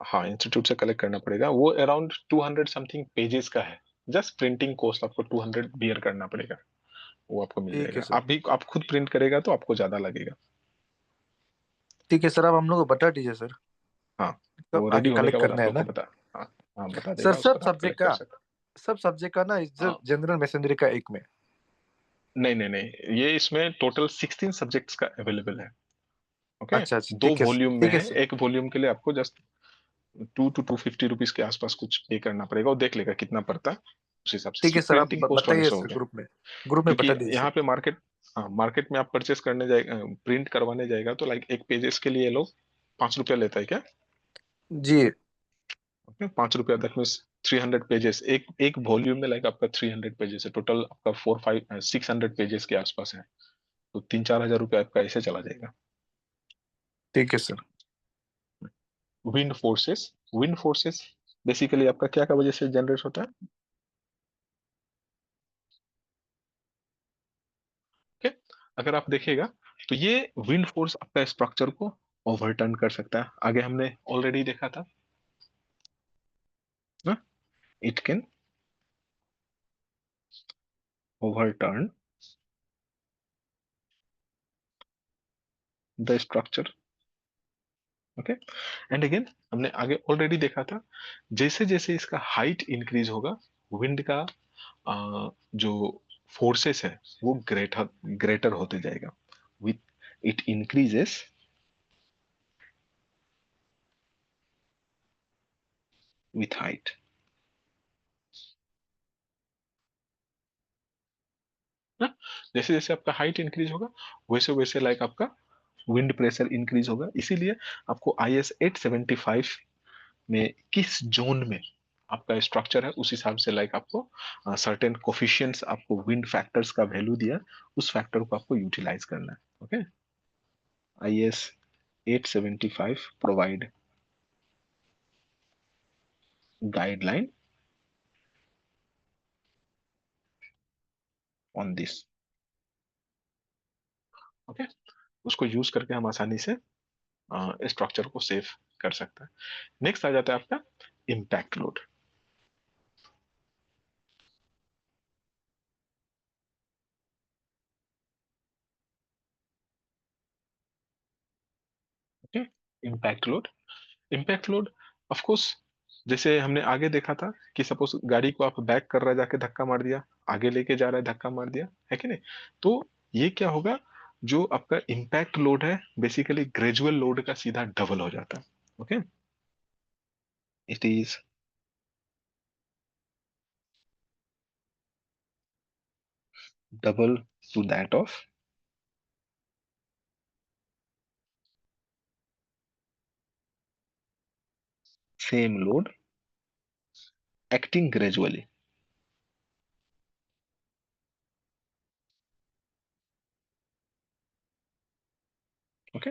Speaker 1: हाँ, इंस्टीट्यूट से कलेक्ट करना पड़ेगा, वो अराउंड 200 समथिंग पेजेस का है। जस्ट प्रिंटिंग कॉस्ट आपको 200 बियर करना पड़ेगा, वो आपको मिल
Speaker 2: ठीक है
Speaker 1: जाएगा।
Speaker 2: सर।
Speaker 1: आप खुद प्रिंट करेगा तो आपको ज्यादा लगेगा।
Speaker 2: ठीक है सर, आप हम लोग को बता दीजिए सर,
Speaker 1: हाँ,
Speaker 2: कब
Speaker 1: वो रेडी
Speaker 2: आके
Speaker 1: होने के
Speaker 2: कलेक्ट
Speaker 1: बाद
Speaker 2: करना
Speaker 1: आप
Speaker 2: है
Speaker 1: लोग को
Speaker 2: ना?
Speaker 1: बता, हाँ, हाँ बता
Speaker 2: सर
Speaker 1: देगा, उसके बाद आप कलेक्ट कर सकते
Speaker 2: सब सब्जेक्ट का ना
Speaker 1: हो।
Speaker 2: इज्जत जनरल मैसेंजरी का एक में।
Speaker 1: नहीं नहीं नहीं, ये इसमें टोटल 16 सब्जेक्ट्स का अवेलेबल है। ओके,
Speaker 2: अच्छा अच्छा,
Speaker 1: दो
Speaker 2: ठीक है सर,
Speaker 1: वॉल्यूम में
Speaker 2: ठीक है
Speaker 1: है,
Speaker 2: सर।
Speaker 1: एक वॉल्यूम के लिए आपको जस्ट 2 to 250 रुपीज के आसपास कुछ पे करना पड़ेगा, वो देख लेगा कितना पड़ता है, उस हिसाब से
Speaker 2: ठीक है
Speaker 1: सिर्फ
Speaker 2: सर, आप
Speaker 1: प्रिंटिंग कॉस्ट वाले
Speaker 2: बताइए
Speaker 1: से हो
Speaker 2: सर,
Speaker 1: गया।
Speaker 2: ग्रुप में
Speaker 1: क्योंकि
Speaker 2: बता दीजिए
Speaker 1: यहाँ
Speaker 2: सर।
Speaker 1: पे मार्केट, हाँ, मार्केट में आप परचेस करने जाएगा, प्रिंट करवाने जाएगा तो लाइक एक पेजेस के लिए ये लोग 5 रुपया लेता है क्या।
Speaker 2: जी।
Speaker 1: ओके, 5 रुपया, दैट मीन्स 300 पेजेस, एक एक वॉल्यूम में लाइक आपका 300 पेजेस है, टोटल आपका 4 5 600 पेजेस के आसपास है, तो 3 4 हज़ार रुपया आपका ऐसे चला जाएगा।
Speaker 2: ठीक है सर।
Speaker 1: विंड फोर्सेस बेसिकली आपका क्या का वजह से जनरेट होता है। ओके, अगर आप देखिएगा तो ये विंड फोर्स आपका स्ट्रक्चर को ओवरटर्न कर सकता है, आगे हमने ऑलरेडी देखा था ना, it can overturn the structure. Okay, and again हमने आगे ऑलरेडी देखा था, जैसे जैसे इसका हाइट इंक्रीज होगा, विंड का जो फोर्सेस है वो ग्रेटर ग्रेटर होते जाएगा, with it increases with height ना। जैसे जैसे आपका हाइट इंक्रीज होगा वैसे वैसे लाइक आपका विंड प्रेशर इंक्रीज होगा, इसीलिए आपको IS 875 में किस जोन में आपका स्ट्रक्चर है उस हिसाब से लाइक आपको सर्टेन कोफिशिएंट्स, आपको विंड फैक्टर्स का वैल्यू दिया, उस फैक्टर को आपको यूटिलाइज करना है। Okay, IS 875 provide guideline on this. Okay, उसको यूज करके हम आसानी से स्ट्रक्चर को सेव कर सकते हैं। नेक्स्ट आ जाता है आपका impact load. Okay, impact load of course, जैसे हमने आगे देखा था कि सपोज गाड़ी को आप बैक कर रहा है, जाके धक्का मार दिया, आगे लेके जा रहा है धक्का मार दिया, है कि नहीं। तो ये क्या होगा, जो आपका इम्पैक्ट लोड है बेसिकली ग्रेजुअल लोड का सीधा डबल हो जाता है। Okay, it is double two that of same load acting gradually. Okay,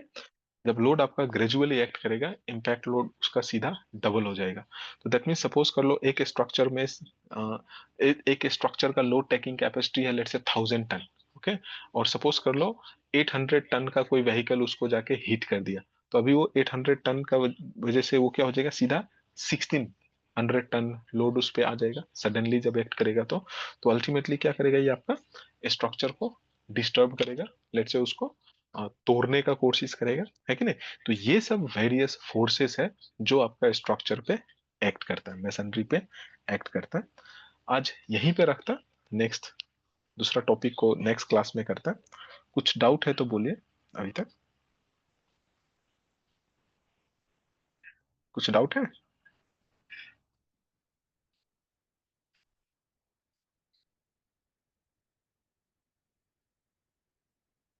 Speaker 1: जब लोड आपका ग्रेजुअली एक्ट करेगा, इम्पैक्ट लोड उसका सीधा डबल हो जाएगा। तो दैट मीन सपोज कर लो एक स्ट्रक्चर में एक स्ट्रक्चर का लोड टेकिंग कैपेसिटी है लेट्स से 1000 टन। ओके, और सपोज कर लो 800 टन का कोई व्हीकल उसको जाके हिट कर दिया, तो अभी वो 800 टन का वजह से वो क्या हो जाएगा, सीधा 1600 टन लोड उस पर आ जाएगा सडनली जब एक्ट करेगा। तो अल्टीमेटली क्या करेगा, ये आपका स्ट्रक्चर को डिस्टर्ब करेगा, लेट्स से उसको तोड़ने का कोशिश करेगा, है कि नहीं। तो ये सब वेरियस फोर्सेस है जो आपका स्ट्रक्चर पे एक्ट करता है, मैसनरी पे एक्ट करता है। आज यहीं पे रखता है, नेक्स्ट दूसरा टॉपिक को नेक्स्ट क्लास में करता है। कुछ डाउट है तो बोलिए अभी तक, कुछ डाउट है?